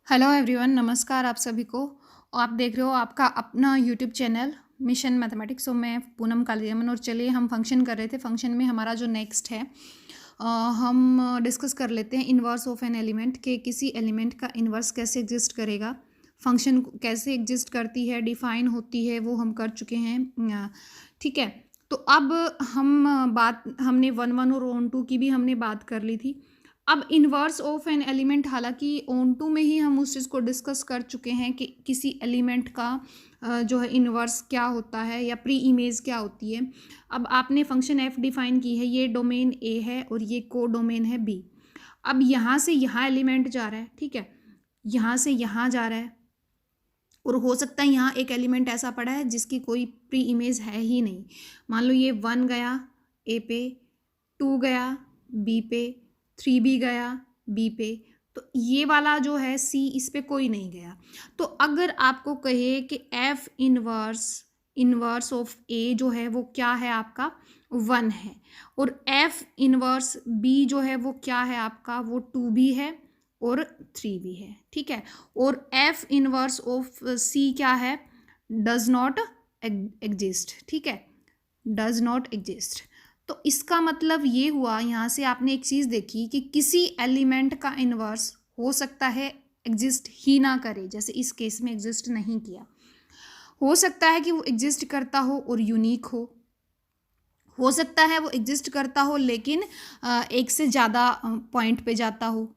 Hello everyone, नमस्कार आप सभी को। आप देख रहे हो आपका अपना यूट्यूब चैनल मिशन मैथमेटिक्स। सो मैं पूनम कालियामन और चलिए हम फंक्शन कर रहे थे। फंक्शन में हमारा जो नेक्स्ट है हम डिस्कस कर लेते हैं इन्वर्स ऑफ एन एलिमेंट के किसी एलिमेंट का इन्वर्स कैसे एग्जिस्ट करेगा, फंक्शन कैसे एग्जिस्ट करती है, डिफाइन होती है, वो हम कर चुके हैं। ठीक है, तो अब हमने 1 1 और ऑन टू की भी हमने बात कर ली थी। अब इन्वर्स ऑफ एन एलिमेंट, हालांकि ऑन टू में ही हम उस चीज़ को डिस्कस कर चुके हैं कि किसी एलिमेंट का जो है इन्वर्स क्या होता है या प्री इमेज क्या होती है। अब आपने फंक्शन एफ डिफाइन की है, ये डोमेन ए है और ये को डोमेन है बी। अब यहाँ से यहाँ एलिमेंट जा रहा है, ठीक है, यहाँ से यहाँ जा रहा है और हो सकता है यहाँ एक एलिमेंट ऐसा पड़ा है जिसकी कोई प्री इमेज है ही नहीं। मान लो ये 1 गया ए पे, 2 गया बी पे, 3 भी गया बी पे, तो ये वाला जो है सी, इस पे कोई नहीं गया। तो अगर आपको कहे कि एफ इन्वर्स ऑफ ए जो है वो क्या है आपका 1 है, और एफ इन्वर्स बी जो है वो क्या है आपका, वो 2 भी है और 3 भी है, ठीक है। और एफ इन्वर्स ऑफ सी क्या है, डज नॉट एग्जिस्ट, ठीक है, डज नॉट एग्जिस्ट। तो इसका मतलब ये हुआ, यहाँ से आपने एक चीज़ देखी कि किसी एलिमेंट का इन्वर्स हो सकता है एग्जिस्ट ही ना करे, जैसे इस केस में एग्जिस्ट नहीं किया। हो सकता है कि वो एग्जिस्ट करता हो और यूनिक हो सकता है वो एग्जिस्ट करता हो लेकिन एक से ज़्यादा पॉइंट पे जाता हो।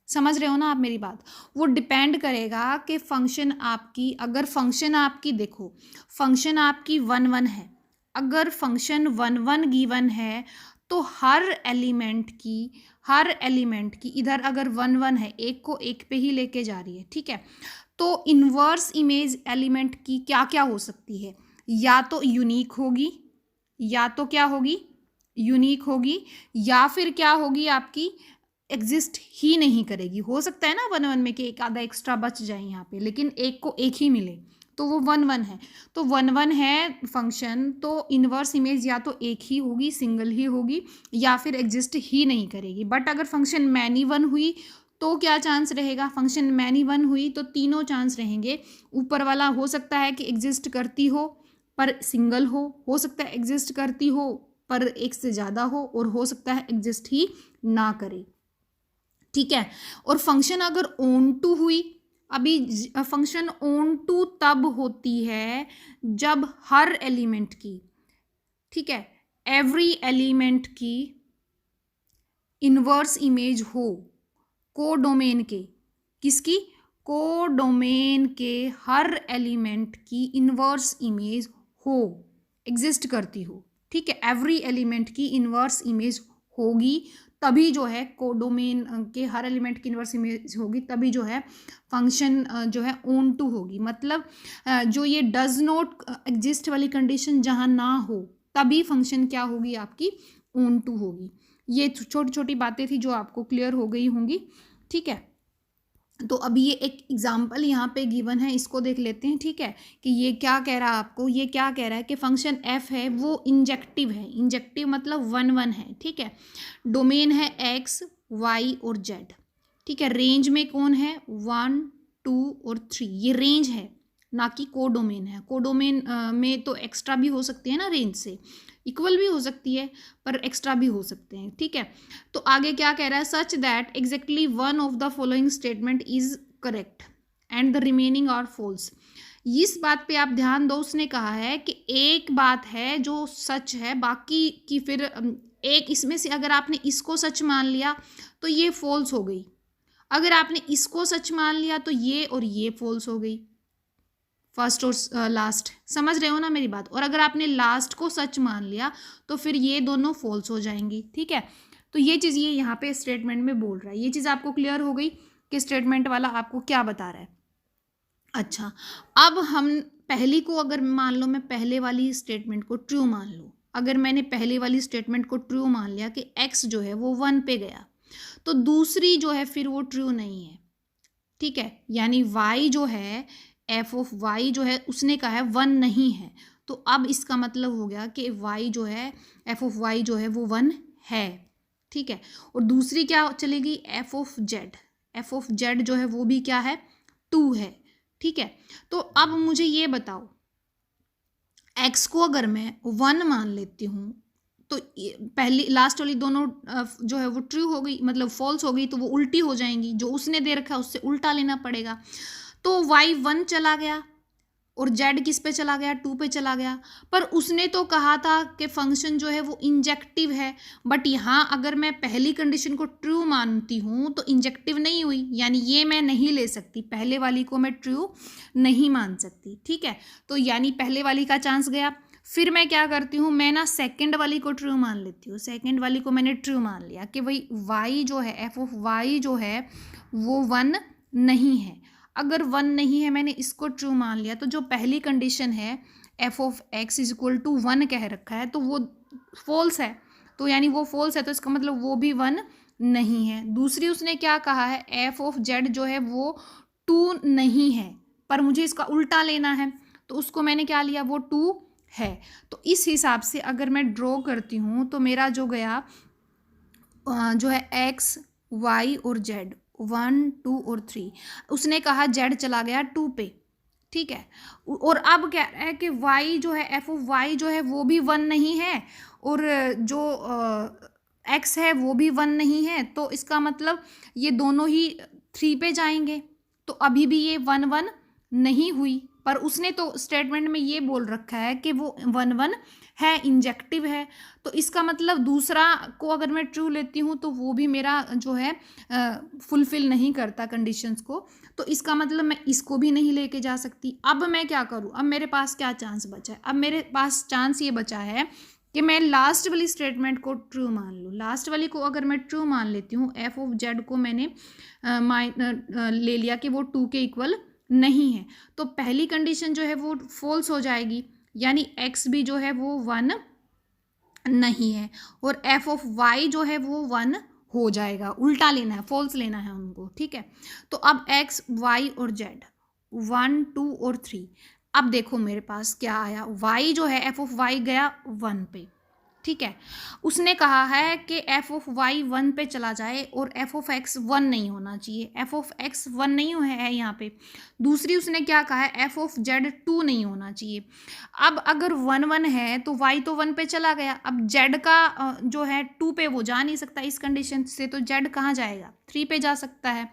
समझ रहे हो ना आप मेरी बात। वो डिपेंड करेगा कि फंक्शन आपकी, अगर फंक्शन आपकी देखो, फंक्शन आपकी 1 1 है, अगर फंक्शन 1 1 गिवन है तो हर एलिमेंट की इधर अगर 1 1 है, एक को एक पे ही लेके जा रही है, ठीक है। तो इन्वर्स इमेज एलिमेंट की क्या क्या हो सकती है, या तो यूनिक होगी, या तो क्या होगी, यूनिक होगी, या फिर क्या होगी आपकी एग्जिस्ट ही नहीं करेगी। हो सकता है ना 1 1 में कि एक आधा एक्स्ट्रा बच जाए यहाँ पे, लेकिन एक को एक ही मिले, तो वो 1 1 है। तो 1 1 है फंक्शन, तो इन्वर्स इमेज या तो एक ही होगी, सिंगल ही होगी, या फिर एग्जिस्ट ही नहीं करेगी। बट अगर फंक्शन मैनी 1 हुई तो क्या चांस रहेगा, फंक्शन मैनी 1 हुई तो तीनों चांस रहेंगे। ऊपर वाला हो सकता है कि एग्जिस्ट करती हो पर सिंगल हो सकता है एग्जिस्ट करती हो पर एक से ज़्यादा हो सकता है एग्जिस्ट ही ना करे, ठीक है। और फंक्शन अगर ऑन टू हुई, अभी फंक्शन ऑन टू तब होती है जब हर एलिमेंट की, ठीक है, एवरी एलिमेंट की इन्वर्स इमेज हो को डोमेन के, किसकी, को डोमेन के हर एलिमेंट की इन्वर्स इमेज हो, एग्जिस्ट करती हो, ठीक है। एवरी एलिमेंट की इन्वर्स इमेज होगी तभी जो है कोडोमेन के हर एलिमेंट की इन्वर्स इमेज होगी, तभी जो है फंक्शन जो है ऑन टू होगी। मतलब जो ये डज नॉट एग्जिस्ट वाली कंडीशन जहाँ ना हो तभी फंक्शन क्या होगी आपकी, ऑन टू होगी। ये छोटी छोटी बातें थी जो आपको क्लियर हो गई होंगी, ठीक है। तो अभी ये एक एग्जाम्पल यहाँ पे गिवन है, इसको देख लेते हैं, ठीक है। कि ये क्या कह रहा है आपको, ये क्या कह रहा है कि फंक्शन एफ है वो इंजेक्टिव है, इंजेक्टिव मतलब 1 1 है, ठीक है। डोमेन है एक्स वाई और जेड, ठीक है। रेंज में कौन है, 1 2 और 3, ये रेंज है ना कि कोडोमेन है। कोडोमेन में तो एक्स्ट्रा भी हो सकती है ना, रेंज से इक्वल भी हो सकती है पर एक्स्ट्रा भी हो सकते हैं, ठीक है। तो आगे क्या कह रहा है, such that exactly one of the following statement is correct and the remaining are false. इस बात पे आप ध्यान दो, उसने कहा है कि एक बात है जो सच है, बाकी की फिर एक इसमें से अगर आपने इसको सच मान लिया तो ये फॉल्स हो गई, अगर आपने इसको सच मान लिया तो ये और ये फॉल्स हो गई, फर्स्ट और लास्ट। समझ रहे हो ना मेरी बात। और अगर आपने लास्ट को सच मान लिया तो फिर ये दोनों फॉल्स हो जाएंगी, ठीक है। तो ये चीज़ ये यहाँ पे स्टेटमेंट में बोल रहा है, ये चीज़ आपको क्लियर हो गई कि स्टेटमेंट वाला आपको क्या बता रहा है। अच्छा, अब हम पहली को, अगर मान लो मैं पहले वाली स्टेटमेंट को ट्रू मान लूँ, अगर मैंने पहले वाली स्टेटमेंट को ट्रू मान लिया कि एक्स जो है वो 1 पे गया, तो दूसरी जो है फिर वो ट्रू नहीं है, ठीक है। यानी वाई जो है, एफ ऑफ वाई जो है उसने कहा है 1 नहीं है, तो अब इसका मतलब हो गया कि वाई जो है, एफ ऑफ वाई जो है वो 1 है, ठीक है। और दूसरी क्या चलेगी, एफ ऑफ जेड जो है वो भी क्या है, 2 है, ठीक है। तो अब मुझे ये बताओ, x को अगर मैं 1 मान लेती हूँ तो पहली लास्ट वाली दोनों जो है वो ट्रू हो गई, मतलब फॉल्स हो गई, तो वो उल्टी हो जाएंगी। जो उसने दे रखा है उससे उल्टा लेना पड़ेगा। तो y 1 चला गया और z किस पे चला गया, 2 पे चला गया। पर उसने तो कहा था कि फंक्शन जो है वो इंजेक्टिव है, बट यहाँ अगर मैं पहली कंडीशन को ट्रू मानती हूँ तो इंजेक्टिव नहीं हुई, यानी ये मैं नहीं ले सकती, पहले वाली को मैं ट्रू नहीं मान सकती, ठीक है। तो यानी पहले वाली का चांस गया। फिर मैं क्या करती हूँ, मैं ना सेकंड वाली को ट्रू मान लेती हूँ। सेकंड वाली को मैंने ट्रू मान लिया कि भाई y जो है, एफ ऑफ y जो है वो 1 नहीं है। अगर 1 नहीं है, मैंने इसको ट्रू मान लिया, तो जो पहली कंडीशन है F of x is equal to 1 कह रखा है, तो वो फॉल्स है। तो यानी वो फॉल्स है, तो इसका मतलब वो भी 1 नहीं है। दूसरी उसने क्या कहा है, एफ ऑफ जेड जो है वो 2 नहीं है, पर मुझे इसका उल्टा लेना है, तो उसको मैंने क्या लिया, वो 2 है। तो इस हिसाब से अगर मैं ड्रॉ करती हूँ तो मेरा जो गया जो है एक्स वाई और जेड 1 2 और 3, उसने कहा जेड चला गया 2 पे, ठीक है। और अब क्या है कि y जो है, एफ ऑफ y जो है वो भी 1 नहीं है, और जो x है वो भी 1 नहीं है। तो इसका मतलब ये दोनों ही 3 पे जाएंगे। तो अभी भी ये 1 1 नहीं हुई, पर उसने तो स्टेटमेंट में ये बोल रखा है कि वो 1 1 है, इंजेक्टिव है। तो इसका मतलब दूसरा को अगर मैं ट्रू लेती हूँ तो वो भी मेरा जो है फुलफिल नहीं करता कंडीशंस को। तो इसका मतलब मैं इसको भी नहीं लेके जा सकती। अब मैं क्या करूँ, अब मेरे पास क्या चांस बचा है, अब मेरे पास चांस ये बचा है कि मैं लास्ट वाली स्टेटमेंट को ट्रू मान लूँ। लास्ट वाली को अगर मैं ट्रू मान लेती हूँ, एफ ऑफ जेड को मैंने ले लिया कि वो 2 के इक्वल नहीं है, तो पहली कंडीशन जो है वो फॉल्स हो जाएगी, यानी एक्स भी जो है वो 1 नहीं है, और एफ ऑफ वाई जो है वो 1 हो जाएगा। उल्टा लेना है, फॉल्स लेना है उनको, ठीक है। तो अब एक्स वाई और जेड 1 2 और 3, अब देखो मेरे पास क्या आया, y जो है एफ ऑफ वाई गया 1 पे, ठीक है। उसने कहा है कि एफ ऑफ वाई 1 पे चला जाए और एफ ऑफ एक्स 1 नहीं होना चाहिए। एफ ऑफ एक्स 1 नहीं है यहाँ पे। दूसरी उसने क्या कहा है, एफ ऑफ जेड 2 नहीं होना चाहिए। अब अगर 1 1 है तो y तो 1 पे चला गया, अब z का जो है 2 पे वो जा नहीं सकता इस कंडीशन से, तो z कहाँ जाएगा, 3 पे जा सकता है।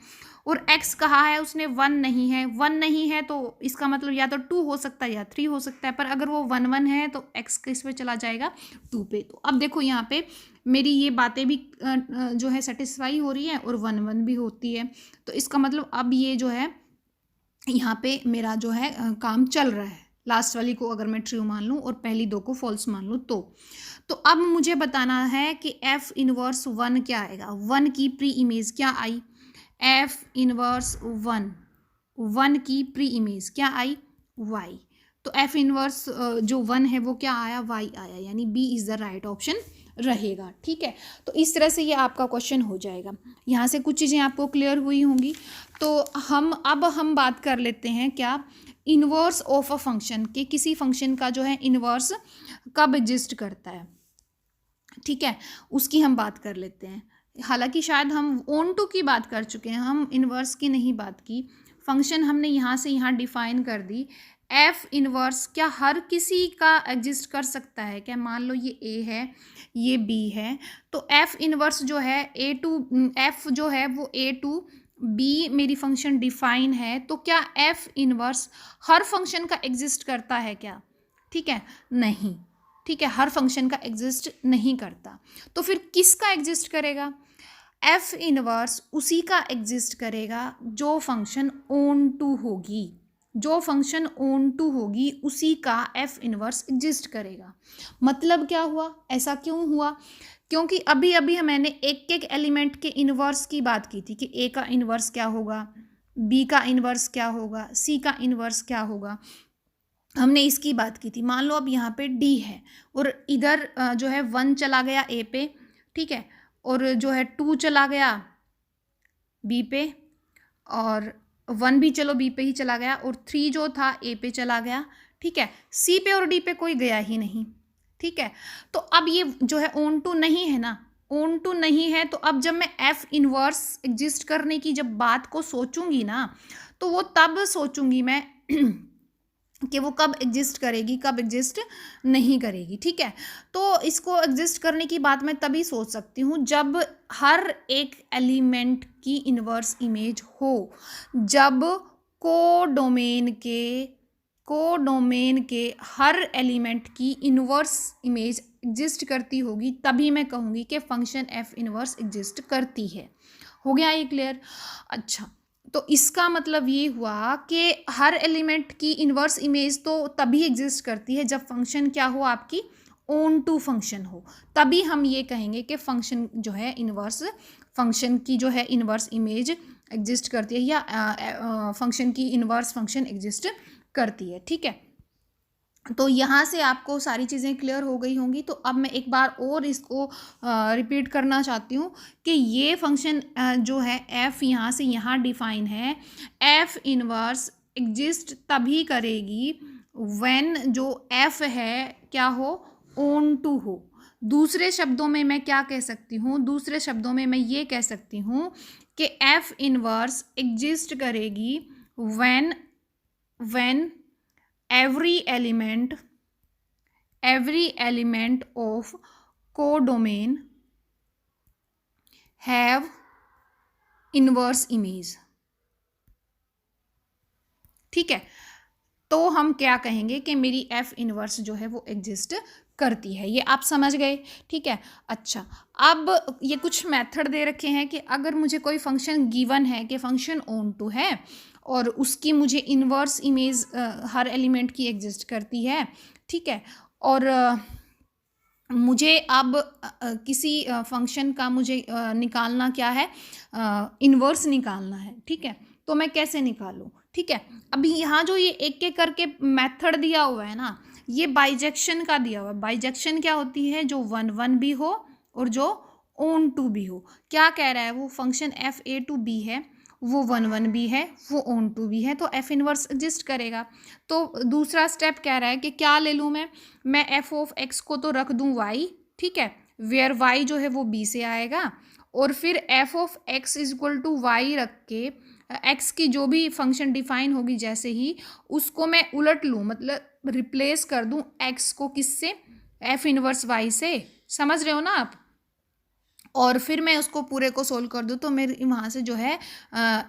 और x कहा है उसने 1 नहीं है, 1 नहीं है तो इसका मतलब या तो 2 हो सकता है या 3 हो सकता है, पर अगर वो 1 1 है तो x किस पे चला जाएगा, 2 पे। तो अब देखो यहाँ पे मेरी ये बातें भी जो है सेटिस्फाई हो रही है और 1 1 भी होती है। तो इसका मतलब अब ये जो है यहाँ पे मेरा जो है काम चल रहा है। लास्ट वाली को अगर मैं ट्रू मान लूँ और पहली 2 को फॉल्स मान लूँ तो अब मुझे बताना है कि एफ इनवर्स 1 क्या आएगा। 1 की प्री इमेज क्या आई, एफ इनवर्स 1 की प्री इमेज क्या आई, y। तो एफ इनवर्स जो 1 है वो क्या आया, y आया, यानी b is the right option रहेगा, ठीक है। तो इस तरह से ये आपका क्वेश्चन हो जाएगा। यहाँ से कुछ चीज़ें आपको क्लियर हुई होंगी। तो हम बात कर लेते हैं क्या, इनवर्स ऑफ अ फंक्शन, के किसी फंक्शन का जो है इनवर्स कब एग्जिस्ट करता है, ठीक है, उसकी हम बात कर लेते हैं। हालांकि शायद हम ऑन टू की बात कर चुके हैं, हम इनवर्स की नहीं बात की। फंक्शन हमने यहाँ से यहाँ डिफाइन कर दी। एफ इनवर्स क्या हर किसी का एग्जिस्ट कर सकता है क्या, मान लो ये ए है ये बी है, तो एफ इनवर्स जो है ए टू एफ जो है वो ए टू बी मेरी फंक्शन डिफाइन है, तो क्या एफ इनवर्स हर फंक्शन का एग्जिस्ट करता है क्या, ठीक है, नहीं, ठीक है, हर फंक्शन का एग्जिस्ट नहीं करता। तो फिर किसका एग्जिस्ट करेगा, एफ इनवर्स उसी का एग्जिस्ट करेगा जो फंक्शन ऑन टू होगी, जो फंक्शन ऑन टू होगी उसी का एफ इनवर्स एग्जिस्ट करेगा। मतलब क्या हुआ, ऐसा क्यों हुआ, क्योंकि अभी अभी मैंने एक एक एलिमेंट के इनवर्स की बात की थी कि ए का इनवर्स क्या होगा, बी का इनवर्स क्या होगा, सी का इनवर्स क्या होगा, हमने इसकी बात की थी। मान लो अब यहाँ पे डी है और इधर जो है 1 चला गया ए पे, ठीक है, और जो है 2 चला गया बी पे, और 1 भी चलो बी पे ही चला गया, और 3 जो था ए पे चला गया, ठीक है, सी पे और डी पे कोई गया ही नहीं, ठीक है। तो अब ये जो है ऑन टू नहीं है ना, ओन टू नहीं है, तो अब जब मैं एफ इनवर्स एग्जिस्ट करने की जब बात को सोचूंगी ना, तो वो तब सोचूंगी मैं कि वो कब एग्जिस्ट करेगी, कब एग्जिस्ट नहीं करेगी। ठीक है, तो इसको एग्जिस्ट करने की बात मैं तभी सोच सकती हूँ जब हर एक एलिमेंट की इन्वर्स इमेज हो, जब कोडोमेन के कोडोमेन के हर एलिमेंट की इन्वर्स इमेज एग्जिस्ट करती होगी, तभी मैं कहूँगी कि फंक्शन एफ इन्वर्स एग्जिस्ट करती है। हो गया ये क्लियर? अच्छा, तो इसका मतलब ये हुआ कि हर एलिमेंट की इन्वर्स इमेज तो तभी एग्जिस्ट करती है जब फंक्शन क्या हो, आपकी ओन टू फंक्शन हो, तभी हम ये कहेंगे कि फंक्शन जो है इन्वर्स, फंक्शन की जो है इन्वर्स इमेज एग्जिस्ट करती है, या फंक्शन की इन्वर्स फंक्शन एग्जिस्ट करती है। ठीक है, तो यहाँ से आपको सारी चीज़ें क्लियर हो गई होंगी। तो अब मैं एक बार और इसको रिपीट करना चाहती हूँ कि ये फंक्शन जो है एफ यहाँ से यहाँ डिफाइन है, एफ इनवर्स एग्जिस्ट तभी करेगी व्हेन जो एफ है क्या हो, ओन टू हो। दूसरे शब्दों में मैं क्या कह सकती हूँ, दूसरे शब्दों में मैं ये कह सकती हूँ कि एफ इनवर्स एग्जिस्ट करेगी when when every element of codomain have inverse image। ठीक है, तो हम क्या कहेंगे कि मेरी एफ इनवर्स जो है वो एग्जिस्ट करती है। ये आप समझ गए? ठीक है। अच्छा, अब ये कुछ मेथड दे रखे हैं कि अगर मुझे कोई फंक्शन गिवन है कि फंक्शन ओन टू है और उसकी मुझे इन्वर्स इमेज हर एलिमेंट की एग्जिस्ट करती है। ठीक है, और मुझे अब किसी फंक्शन का मुझे निकालना क्या है, इन्वर्स निकालना है। ठीक है, तो मैं कैसे निकालूं? ठीक है, अभी यहाँ जो ये एक एक करके मेथड दिया हुआ है ना, ये बाइजेक्शन का दिया हुआ है। बाइजेक्शन क्या होती है? जो 1 1 भी हो और जो ओन टू भी हो। क्या कह रहा है वो? Function f A to B है, वो 1 1 भी है, वो ओन टू भी है, तो एफ इनवर्स एग्जिस्ट करेगा। तो दूसरा स्टेप कह रहा है कि क्या ले लूँ मैं एफ ऑफ एक्स को तो रख दूँ वाई। ठीक है, वेयर वाई जो है वो बी से आएगा, और फिर f of x is equal to y रख के एक्स की जो भी फंक्शन डिफाइन होगी जैसे ही, उसको मैं उलट लूँ, मतलब रिप्लेस कर दूँ एक्स को किससे? एफ इनवर्स वाई से। समझ रहे हो ना आप? और फिर मैं उसको पूरे को सोल्व कर दूँ तो मेरे वहाँ से जो है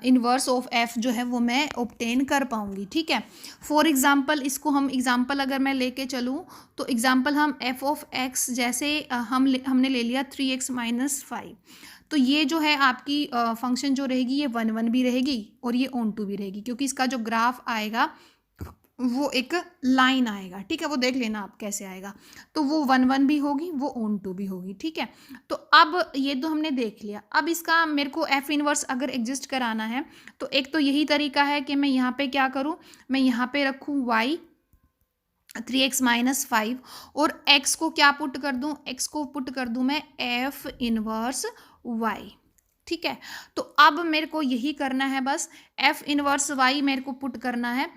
इन्वर्स ऑफ एफ जो है वो मैं ऑब्टेन कर पाऊँगी। ठीक है, फॉर एग्जांपल इसको हम एग्जांपल अगर मैं लेके चलूँ तो एग्जांपल हम एफ ऑफ एक्स जैसे हमने ले लिया 3x-5, तो ये जो है आपकी फंक्शन जो रहेगी ये 1 1 भी रहेगी और ये ऑन टू भी रहेगी, क्योंकि इसका जो ग्राफ आएगा वो एक लाइन आएगा। ठीक है, वो देख लेना आप कैसे आएगा। तो वो 1 1 भी होगी, वो ऑन टू भी होगी। ठीक है, तो अब ये तो हमने देख लिया। अब इसका मेरे को एफ इनवर्स अगर एग्जिस्ट कराना है तो एक तो यही तरीका है कि मैं यहाँ पे क्या करूँ, मैं यहाँ पे रखूँ y 3x-5 और x को क्या पुट कर दूँ, x को पुट कर दूँ मैं एफ इनवर्स y। ठीक है, तो अब मेरे को यही करना है, बस एफ इनवर्स y मेरे को पुट करना है।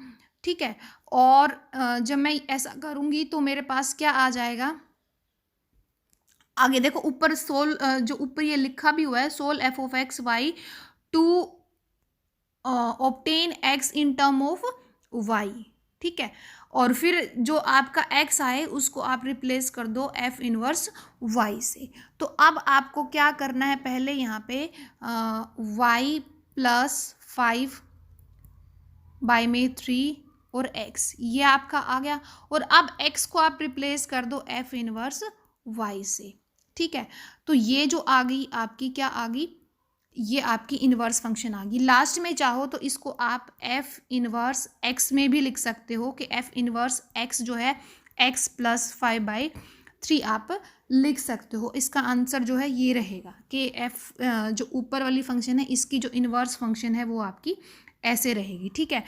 ठीक है, और जब मैं ऐसा करूँगी तो मेरे पास क्या आ जाएगा आगे? देखो ऊपर सोल जो ऊपर ये लिखा भी हुआ है, solve f of x y to obtain x in term of y. ठीक है, और फिर जो आपका एक्स आए उसको आप रिप्लेस कर दो एफ इनवर्स वाई से। तो अब आपको क्या करना है, पहले यहाँ पे वाई प्लस 5 बाई में 3 और x ये आपका आ गया, और अब x को आप रिप्लेस कर दो f इनवर्स y से। ठीक है, तो ये जो आ गई आपकी क्या आ गई, ये आपकी इनवर्स फंक्शन आ गई। लास्ट में चाहो तो इसको आप f इनवर्स x में भी लिख सकते हो कि f इनवर्स x जो है x प्लस 5/3 आप लिख सकते हो। इसका आंसर जो है ये रहेगा कि f जो ऊपर वाली फंक्शन है इसकी जो इनवर्स फंक्शन है वो आपकी ऐसे रहेगी। ठीक है,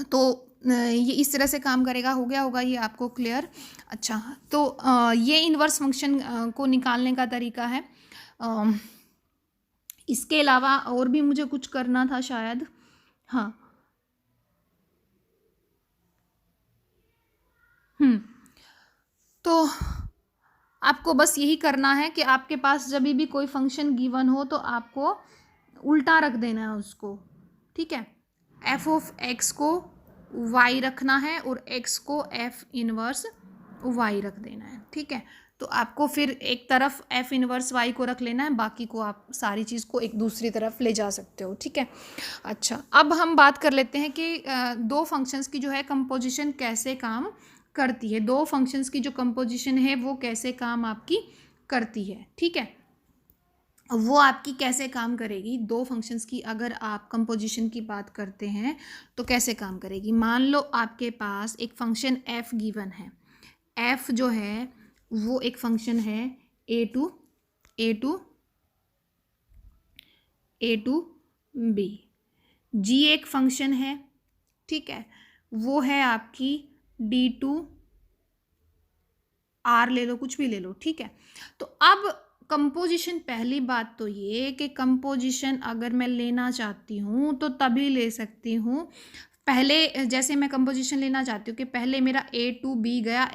तो ये इस तरह से काम करेगा। हो गया होगा ये आपको क्लियर? अच्छा, तो ये इन्वर्स फंक्शन को निकालने का तरीका है। इसके अलावा और भी मुझे कुछ करना था शायद। हाँ, तो आपको बस यही करना है कि आपके पास जब भी कोई फंक्शन गिवन हो तो आपको उल्टा रख देना है उसको, ठीक है। एफ ऑफ एक्स को वाई रखना है और एक्स को एफ इनवर्स वाई रख देना है, ठीक है। तो आपको फिर एक तरफ एफ इनवर्स वाई को रख लेना है, बाकी को आप सारी चीज़ को एक दूसरी तरफ ले जा सकते हो, ठीक है। अच्छा, अब हम बात कर लेते हैं कि दो फंक्शंस की जो है कंपोजिशन कैसे काम करती है। दो फंक्शंस की जो कंपोजिशन है वो कैसे काम आपकी करती है, ठीक है। वो आपकी कैसे काम करेगी, दो फंक्शंस की अगर आप कंपोजिशन की बात करते हैं तो कैसे काम करेगी। मान लो आपके पास एक फंक्शन एफ गिवन है। एफ जो है वो एक फंक्शन है ए टू बी। जी एक फंक्शन है, ठीक है, वो है आपकी डी टू आर, ले लो कुछ भी ले लो, ठीक है। तो अब कंपोजिशन, पहली बात तो ये कि कंपोजिशन अगर मैं लेना चाहती हूँ तो तभी ले सकती हूँ। पहले जैसे मैं कंपोजिशन लेना चाहती हूँ कि पहले मेरा ए टू बी गया,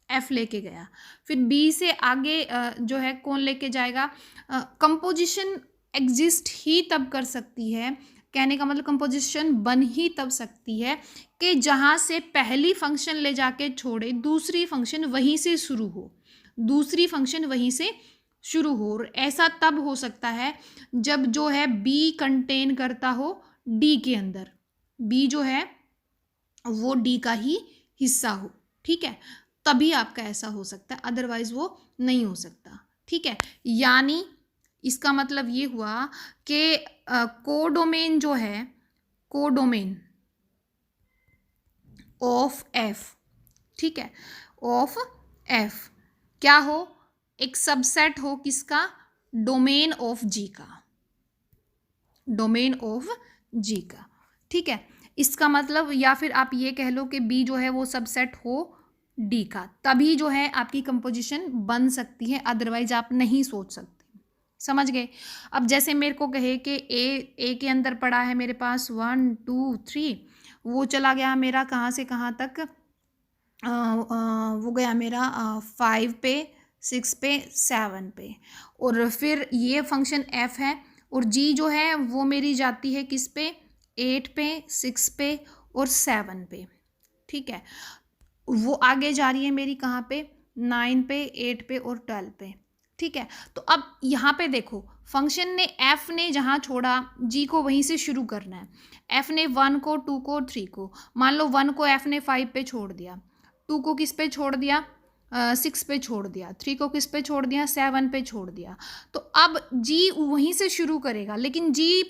एफ लेके गया, फिर बी से आगे जो है कौन लेके जाएगा। कंपोजिशन एग्जिस्ट ही तब कर सकती है, कहने का मतलब कंपोजिशन बन ही तब सकती है कि जहाँ से पहली फंक्शन ले जाके छोड़े दूसरी फंक्शन वहीं से शुरू हो, दूसरी फंक्शन वहीं से शुरू हो। और ऐसा तब हो सकता है जब जो है बी कंटेन करता हो डी के अंदर, बी जो है वो डी का ही हिस्सा हो, ठीक है, तभी आपका ऐसा हो सकता है, अदरवाइज वो नहीं हो सकता, ठीक है। यानी इसका मतलब ये हुआ कि कोडोमेन जो है, कोडोमेन ऑफ एफ, ठीक है, ऑफ एफ क्या हो, एक सबसेट हो किसका, डोमेन ऑफ जी का, डोमेन ऑफ जी का, ठीक है। इसका मतलब, या फिर आप ये कह लो कि बी जो है वो सबसेट हो डी का, तभी जो है आपकी कंपोजिशन बन सकती है, अदरवाइज आप नहीं सोच सकते। समझ गए। अब जैसे मेरे को कहे कि ए के अंदर पड़ा है मेरे पास 1 2 3, वो चला गया मेरा कहाँ से कहाँ तक, वो गया मेरा 5 पे, 6 पे, 7 पे, और फिर ये फंक्शन एफ है, और जी जो है वो मेरी जाती है किस पे, 8 पे, 6 पे और 7 पे, ठीक है। वो आगे जा रही है मेरी कहाँ पे, 9 पे, 8 पे और 12 पे, ठीक है। तो अब यहाँ पे देखो, फंक्शन ने एफ ने जहाँ छोड़ा जी को वहीं से शुरू करना है। एफ ने 1 को, 2 को, 3 को, मान लो 1 को एफ ने 5 पे छोड़ दिया, 2 को किस पे छोड़ दिया, 6 पे छोड़ दिया, 3 को किस पे छोड़ दिया, 7 पे छोड़ दिया। तो अब जी वहीं से शुरू करेगा, लेकिन जी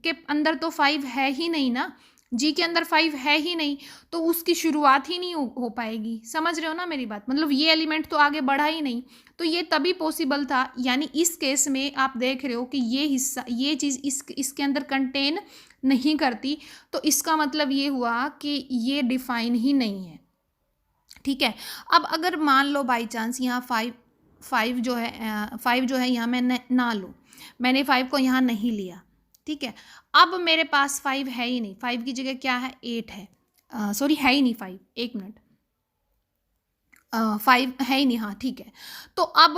के अंदर तो 5 है ही नहीं ना, जी के अंदर 5 है ही नहीं, तो उसकी शुरुआत ही नहीं हो पाएगी। समझ रहे हो ना मेरी बात, मतलब ये एलिमेंट तो आगे बढ़ा ही नहीं, तो ये तभी पॉसिबल था। यानी इस केस में आप देख रहे हो कि ये हिस्सा, ये चीज़ इसके अंदर कंटेन नहीं करती, तो इसका मतलब ये हुआ कि ये डिफाइन ही नहीं है, ठीक है। अब अगर मान लो बाई चांस यहाँ फाइव जो है यहाँ मैं ना लूँ, मैंने 5 को यहाँ नहीं लिया, ठीक है। अब मेरे पास 5 है ही नहीं, 5 की जगह क्या है, 8 है, सॉरी है ही नहीं 5, एक मिनट, 5 है ही नहीं, हाँ ठीक है। तो अब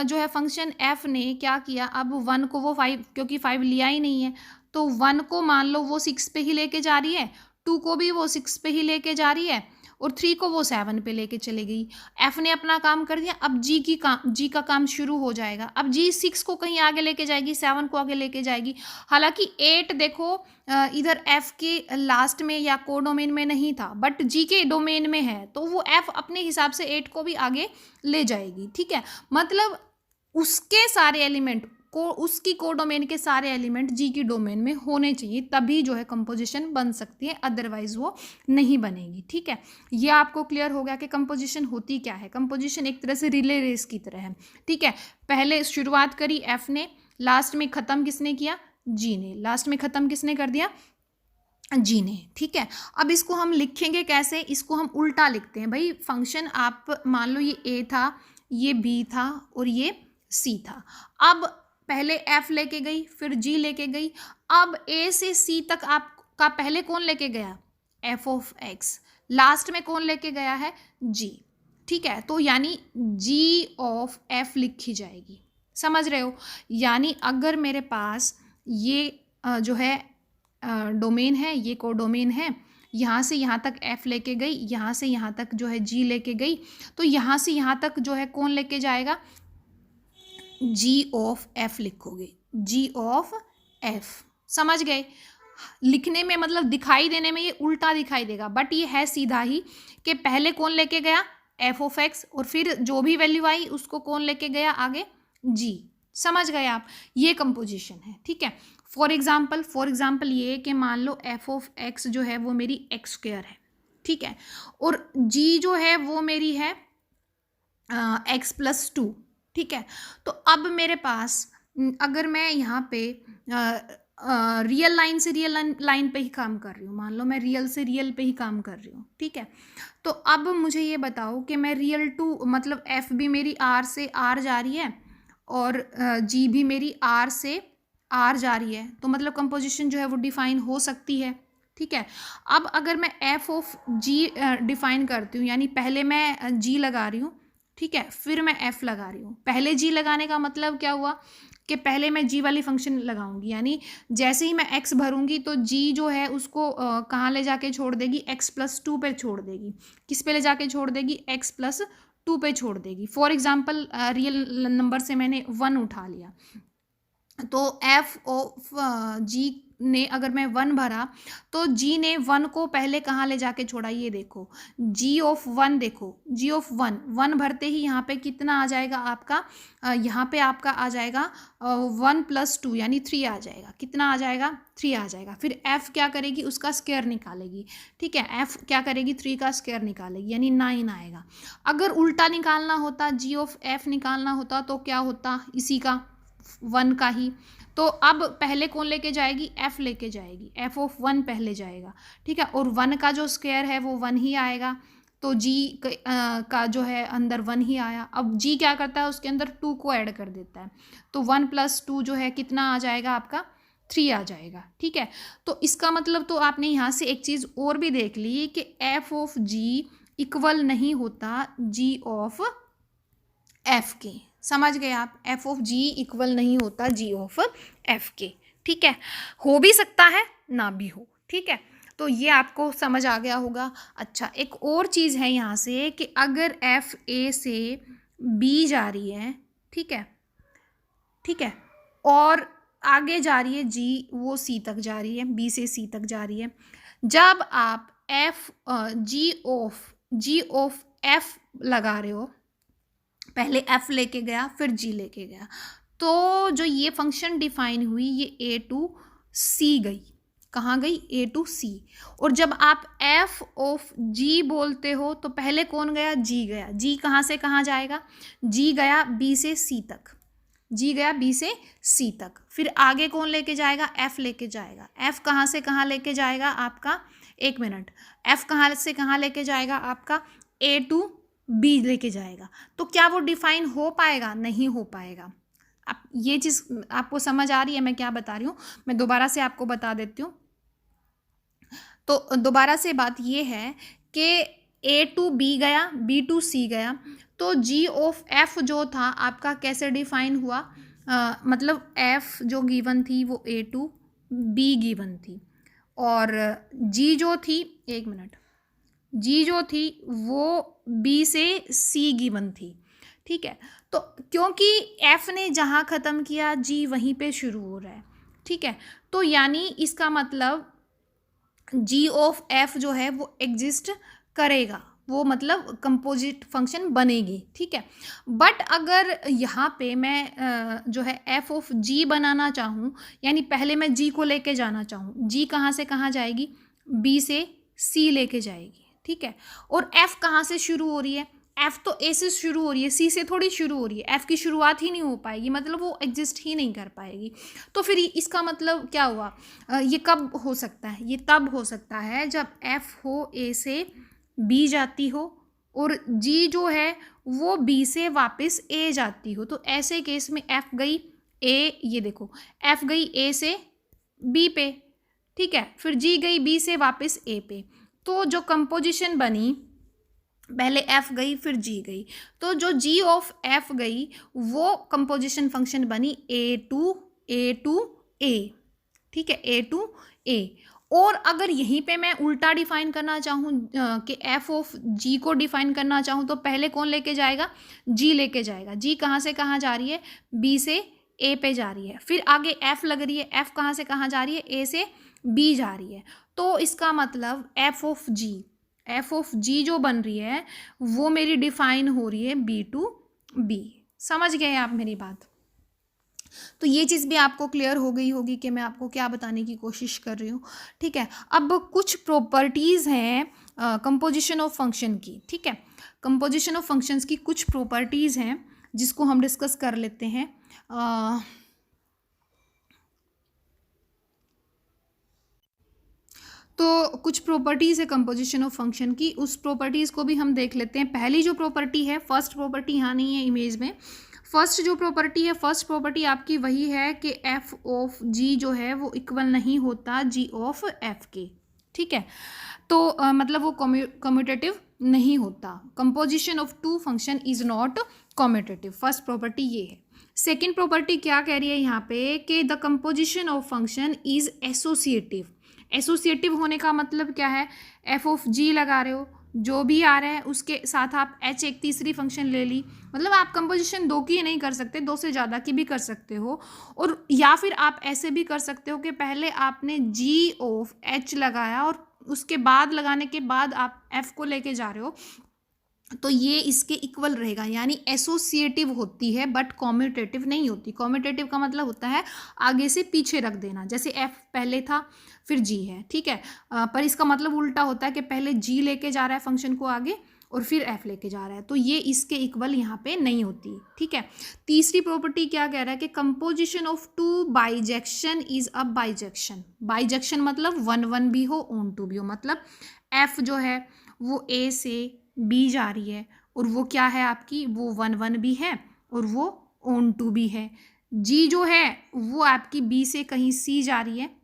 जो है फंक्शन एफ ने क्या किया, अब 1 को वो 5, क्योंकि 5 लिया ही नहीं है, तो 1 को मान लो वो 6 पे ही लेके जा रही है, 2 को भी वो 6 पे ही लेके जा रही है, और 3 को वो 7 पे लेके चले गई। एफ ने अपना काम कर दिया, अब जी का काम शुरू हो जाएगा। अब जी 6 को कहीं आगे लेके जाएगी, 7 को आगे लेके जाएगी। हालांकि 8 देखो इधर एफ के लास्ट में या कोडोमेन में नहीं था, बट जी के डोमेन में है, तो वो एफ अपने हिसाब से 8 को भी आगे ले जाएगी, ठीक है। मतलब उसके सारे एलिमेंट को, उसकी कोडोमेन के सारे एलिमेंट जी की डोमेन में होने चाहिए, तभी जो है कंपोजिशन बन सकती है, अदरवाइज वो नहीं बनेगी, ठीक है। ये आपको क्लियर हो गया कि कंपोजिशन होती क्या है। कंपोजिशन एक तरह से रिले रेस की तरह है, ठीक है। पहले शुरुआत करी एफ ने, लास्ट में ख़त्म किसने किया, जी ने, लास्ट में ख़त्म किसने कर दिया, जी ने, ठीक है। अब इसको हम लिखेंगे कैसे, इसको हम उल्टा लिखते हैं भाई। फंक्शन आप मान लो ये ए था, ये बी था और ये सी था। अब पहले एफ लेके गई, फिर जी लेके गई, अब ए से सी तक आपका पहले कौन लेके गया, एफ ऑफ एक्स, लास्ट में कौन लेके गया है, जी, ठीक है, तो यानी जी ऑफ एफ लिखी जाएगी, समझ रहे हो। यानी अगर मेरे पास ये जो है डोमेन है, ये कोडोमेन है, यहाँ से यहाँ तक एफ लेके गई, यहाँ से यहाँ तक जो है जी लेके गई, तो यहाँ से यहाँ तक जो है कौन लेके जाएगा, जी ऑफ एफ लिखोगे, जी ऑफ एफ, समझ गए। लिखने में मतलब दिखाई देने में ये उल्टा दिखाई देगा, बट ये है सीधा ही कि पहले कौन लेके गया, एफ ऑफ एक्स, और फिर जो भी वैल्यू आई उसको कौन लेके गया आगे, जी। समझ गए आप, ये कंपोजिशन है, ठीक है। फॉर एग्जाम्पल ये कि मान लो एफ ऑफ एक्स जो है वो मेरी एक्स स्क्वायर है, ठीक है, और जी जो है वो मेरी है एक्स प्लस टू, ठीक है। तो अब मेरे पास अगर मैं यहाँ पे रियल लाइन से रियल लाइन पे ही काम कर रही हूँ, मान लो मैं रियल से रियल पे ही काम कर रही हूँ, ठीक है। तो अब मुझे ये बताओ कि मैं रियल टू मतलब एफ भी मेरी आर से आर जा रही है और जी भी मेरी आर से आर जा रही है, तो मतलब कंपोजिशन जो है वो डिफाइन हो सकती है, ठीक है। अब अगर मैं एफ ऑफ जी डिफाइन करती हूँ, यानी पहले मैं जी लगा रही हूँ, ठीक है, फिर मैं एफ लगा रही हूँ। पहले जी लगाने का मतलब क्या हुआ कि पहले मैं जी वाली फंक्शन लगाऊंगी, यानी जैसे ही मैं एक्स भरूंगी तो जी जो है उसको कहाँ ले जाके छोड़ देगी, एक्स प्लस टू पे छोड़ देगी। किस पे ले जाके छोड़ देगी, एक्स प्लस टू पे छोड़ देगी। फॉर एग्जाम्पल रियल नंबर से मैंने 1 उठा लिया, तो एफ ऑफ जी ने अगर मैं 1 भरा तो जी ने 1 को पहले कहाँ ले जाके छोड़ा, ये देखो जी ऑफ 1, देखो जी ऑफ 1 भरते ही यहाँ पे कितना आ जाएगा आपका, यहाँ पे आपका आ जाएगा 1 प्लस 2 यानी 3 आ जाएगा। कितना आ जाएगा, 3 आ जाएगा। फिर एफ क्या करेगी, उसका स्क्वायर निकालेगी, ठीक है, एफ क्या करेगी, 3 का स्क्वायर निकालेगी यानी 9 आएगा। अगर उल्टा निकालना होता, जी ऑफ एफ निकालना होता तो क्या होता, इसी का 1 का ही। तो अब पहले कौन लेके जाएगी, एफ लेके जाएगी, एफ ऑफ 1 पहले जाएगा, ठीक है, और 1 का जो स्क्वायर है वो 1 ही आएगा, तो जी का जो है अंदर 1 ही आया। अब जी क्या करता है, उसके अंदर 2 को ऐड कर देता है, तो 1 प्लस 2 जो है कितना आ जाएगा आपका, 3 आ जाएगा, ठीक है। तो इसका मतलब तो आपने यहाँ से एक चीज़ और भी देख ली कि एफ ऑफ जी इक्वल नहीं होता जी ऑफ एफ के, समझ गए आप, एफ ऑफ जी इक्वल नहीं होता जी ऑफ एफ के, ठीक है। हो भी सकता है ना भी हो, ठीक है, तो ये आपको समझ आ गया होगा। अच्छा, एक और चीज़ है यहाँ से कि अगर एफ ए से बी जा रही है, ठीक है, ठीक है, और आगे जा रही है जी, वो सी तक जा रही है, बी से सी तक जा रही है, जब आप एफ जी ऑफ एफ लगा रहे हो, पहले एफ लेके गया फिर जी लेके गया, तो जो ये फंक्शन डिफाइन हुई ये ए टू सी गई, कहाँ गई, ए टू सी। और जब आप एफ ऑफ जी बोलते हो तो पहले कौन गया, जी गया, जी कहाँ से कहाँ जाएगा, जी गया बी से सी तक, जी गया बी से सी तक, फिर आगे कौन लेके जाएगा, एफ लेके जाएगा, एफ कहाँ से कहाँ लेके जाएगा आपका, 1 मिनट, एफ कहाँ से कहाँ लेके जाएगा आपका, ए टू बी लेके जाएगा। तो क्या वो डिफाइन हो पाएगा, नहीं हो पाएगा। अब ये चीज़ आपको समझ आ रही है मैं क्या बता रही हूँ, मैं दोबारा से आपको बता देती हूँ। तो दोबारा से बात ये है कि ए टू बी गया, बी टू सी गया, तो जी ऑफ एफ जो था आपका कैसे डिफाइन हुआ, मतलब एफ जो गिवन थी वो ए टू बी गिवन थी, और जी जो थी, 1 मिनट, जी जो थी वो बी से सी गिवन थी, ठीक है। तो क्योंकि एफ ने जहाँ ख़त्म किया जी वहीं पे शुरू हो रहा है, ठीक है, तो यानी इसका मतलब जी ऑफ एफ जो है वो एग्जिस्ट करेगा, वो मतलब कंपोजिट फंक्शन बनेगी, ठीक है। बट अगर यहाँ पे मैं जो है एफ ऑफ जी बनाना चाहूँ, यानी पहले मैं जी को लेके जाना चाहूँ, जी कहाँ से कहाँ जाएगी, बी से सी लेके जाएगी, ठीक है, और एफ कहाँ से शुरू हो रही है, एफ तो ए से शुरू हो रही है, सी से थोड़ी शुरू हो रही है, एफ की शुरुआत ही नहीं हो पाएगी, मतलब वो एग्जिस्ट ही नहीं कर पाएगी। तो फिर इसका मतलब क्या हुआ, ये कब हो सकता है, ये तब हो सकता है जब एफ हो ए से बी जाती हो और जी जो है वो बी से वापस ए जाती हो, तो ऐसे केस में एफ गई ए, ये देखो एफ गई ए से बी पे, ठीक है, फिर जी गई बी से वापस ए पे, तो जो कंपोजिशन बनी पहले एफ गई फिर जी गई, तो जो जी ऑफ एफ गई वो कंपोजिशन फंक्शन बनी ए, ठीक है, A to A। और अगर यहीं पे मैं उल्टा डिफाइन करना चाहूँ कि एफ ऑफ जी को डिफाइन करना चाहूँ तो पहले कौन लेके जाएगा, जी लेके जाएगा। जी कहाँ से कहाँ जा रही है, बी से ए पे जा रही है। फिर आगे एफ लग रही है, एफ कहाँ से कहाँ जा रही है, ए से बी जा रही है। तो इसका मतलब एफ ऑफ जी जो बन रही है वो मेरी डिफाइन हो रही है बी टू बी। समझ गए आप मेरी बात? तो ये चीज़ भी आपको क्लियर हो गई होगी कि मैं आपको क्या बताने की कोशिश कर रही हूँ। ठीक है, अब कुछ प्रॉपर्टीज़ हैं कंपोजिशन ऑफ फंक्शन की। ठीक है, कंपोजिशन ऑफ फंक्शंस की कुछ प्रॉपर्टीज़ हैं जिसको हम डिस्कस कर लेते हैं। तो कुछ प्रॉपर्टीज़ है कंपोजिशन ऑफ फंक्शन की, उस प्रॉपर्टीज़ को भी हम देख लेते हैं। पहली जो प्रॉपर्टी है, फर्स्ट प्रॉपर्टी यहाँ नहीं है इमेज में। फर्स्ट जो प्रॉपर्टी है, फर्स्ट प्रॉपर्टी आपकी वही है कि एफ ऑफ जी जो है वो इक्वल नहीं होता जी ऑफ एफ के। ठीक है, तो मतलब वो कम्यूटेटिव नहीं होता। Composition of two function is not commutative. First property ये है। सेकेंड प्रॉपर्टी क्या कह रही है यहाँ पे कि the composition of function is associative. Associative होने का मतलब क्या है, एफ ऑफ जी लगा रहे हो, जो भी आ रहा है उसके साथ आप एच एक तीसरी फंक्शन ले ली। मतलब आप कंपोजिशन दो की नहीं कर सकते, दो से ज़्यादा की भी कर सकते हो। और या फिर आप ऐसे भी कर सकते हो कि पहले आपने जी ऑफ एच लगाया और उसके बाद लगाने के बाद आप एफ को लेके जा रहे हो, तो ये इसके इक्वल रहेगा, यानी एसोसिएटिव होती है बट कॉम्यूटेटिव नहीं होती। कॉम्यूटेटिव का मतलब होता है आगे से पीछे रख देना, जैसे एफ पहले था फिर जी है। ठीक है, पर इसका मतलब उल्टा होता है कि पहले जी लेके जा रहा है फंक्शन को आगे और फिर एफ लेके जा रहा है, तो ये इसके इक्वल यहाँ पे नहीं होती। ठीक है, तीसरी प्रॉपर्टी क्या कह रहा है कि composition of two bijection is a bijection. Bijection मतलब 1-1 भी हो, ऑन टू भी हो। मतलब एफ जो है वो ए से बी जा रही है और वो क्या है आपकी, वो 1-1 भी है और वो ऑन टू भी है। जी जो है वो आपकी बी से कहीं सी जा रही है,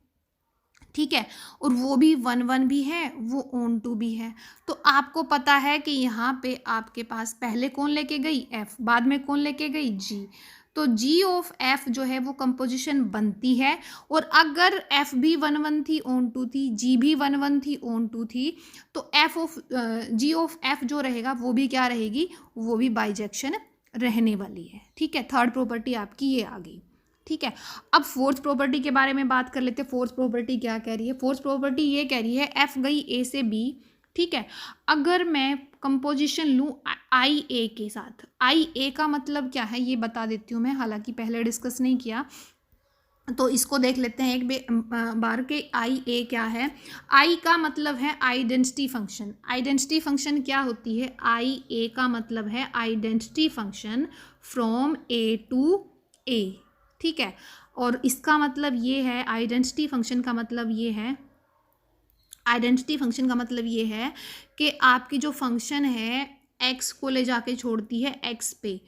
ठीक है, और वो भी 1-1 भी है, वो ऑन टू भी है। तो आपको पता है कि यहाँ पे आपके पास पहले कौन लेके गई, एफ, बाद में कौन लेके गई, जी। तो जी ऑफ एफ जो है वो कंपोजिशन बनती है। और अगर एफ भी 1-1 थी, ऑन टू थी, जी भी 1-1 थी, ऑन टू थी, तो f of g of f जो रहेगा वो भी क्या रहेगी, वो भी बाइजेक्शन रहने वाली है। ठीक है, थर्ड प्रॉपर्टी आपकी ये आ गई। ठीक है, अब फोर्थ प्रॉपर्टी के बारे में बात कर लेते हैं। फोर्थ प्रॉपर्टी क्या कह रही है, फोर्थ प्रॉपर्टी ये कह रही है एफ गई ए से बी। ठीक है, अगर मैं कंपोजिशन लूँ आई ए के साथ, आई ए का मतलब क्या है ये बता देती हूँ मैं, हालांकि पहले डिस्कस नहीं किया, तो इसको देख लेते हैं एक बार के आई ए क्या है। आई का मतलब है आइडेंटिटी फंक्शन। आइडेंटिटी फंक्शन क्या होती है, आई ए का मतलब है identity function from A to A. ठीक है, और इसका मतलब ये है, आइडेंटिटी फंक्शन का मतलब ये है, आइडेंटिटी फंक्शन का मतलब ये है कि आपकी जो फंक्शन है एक्स को ले जाके छोड़ती है एक्स पे,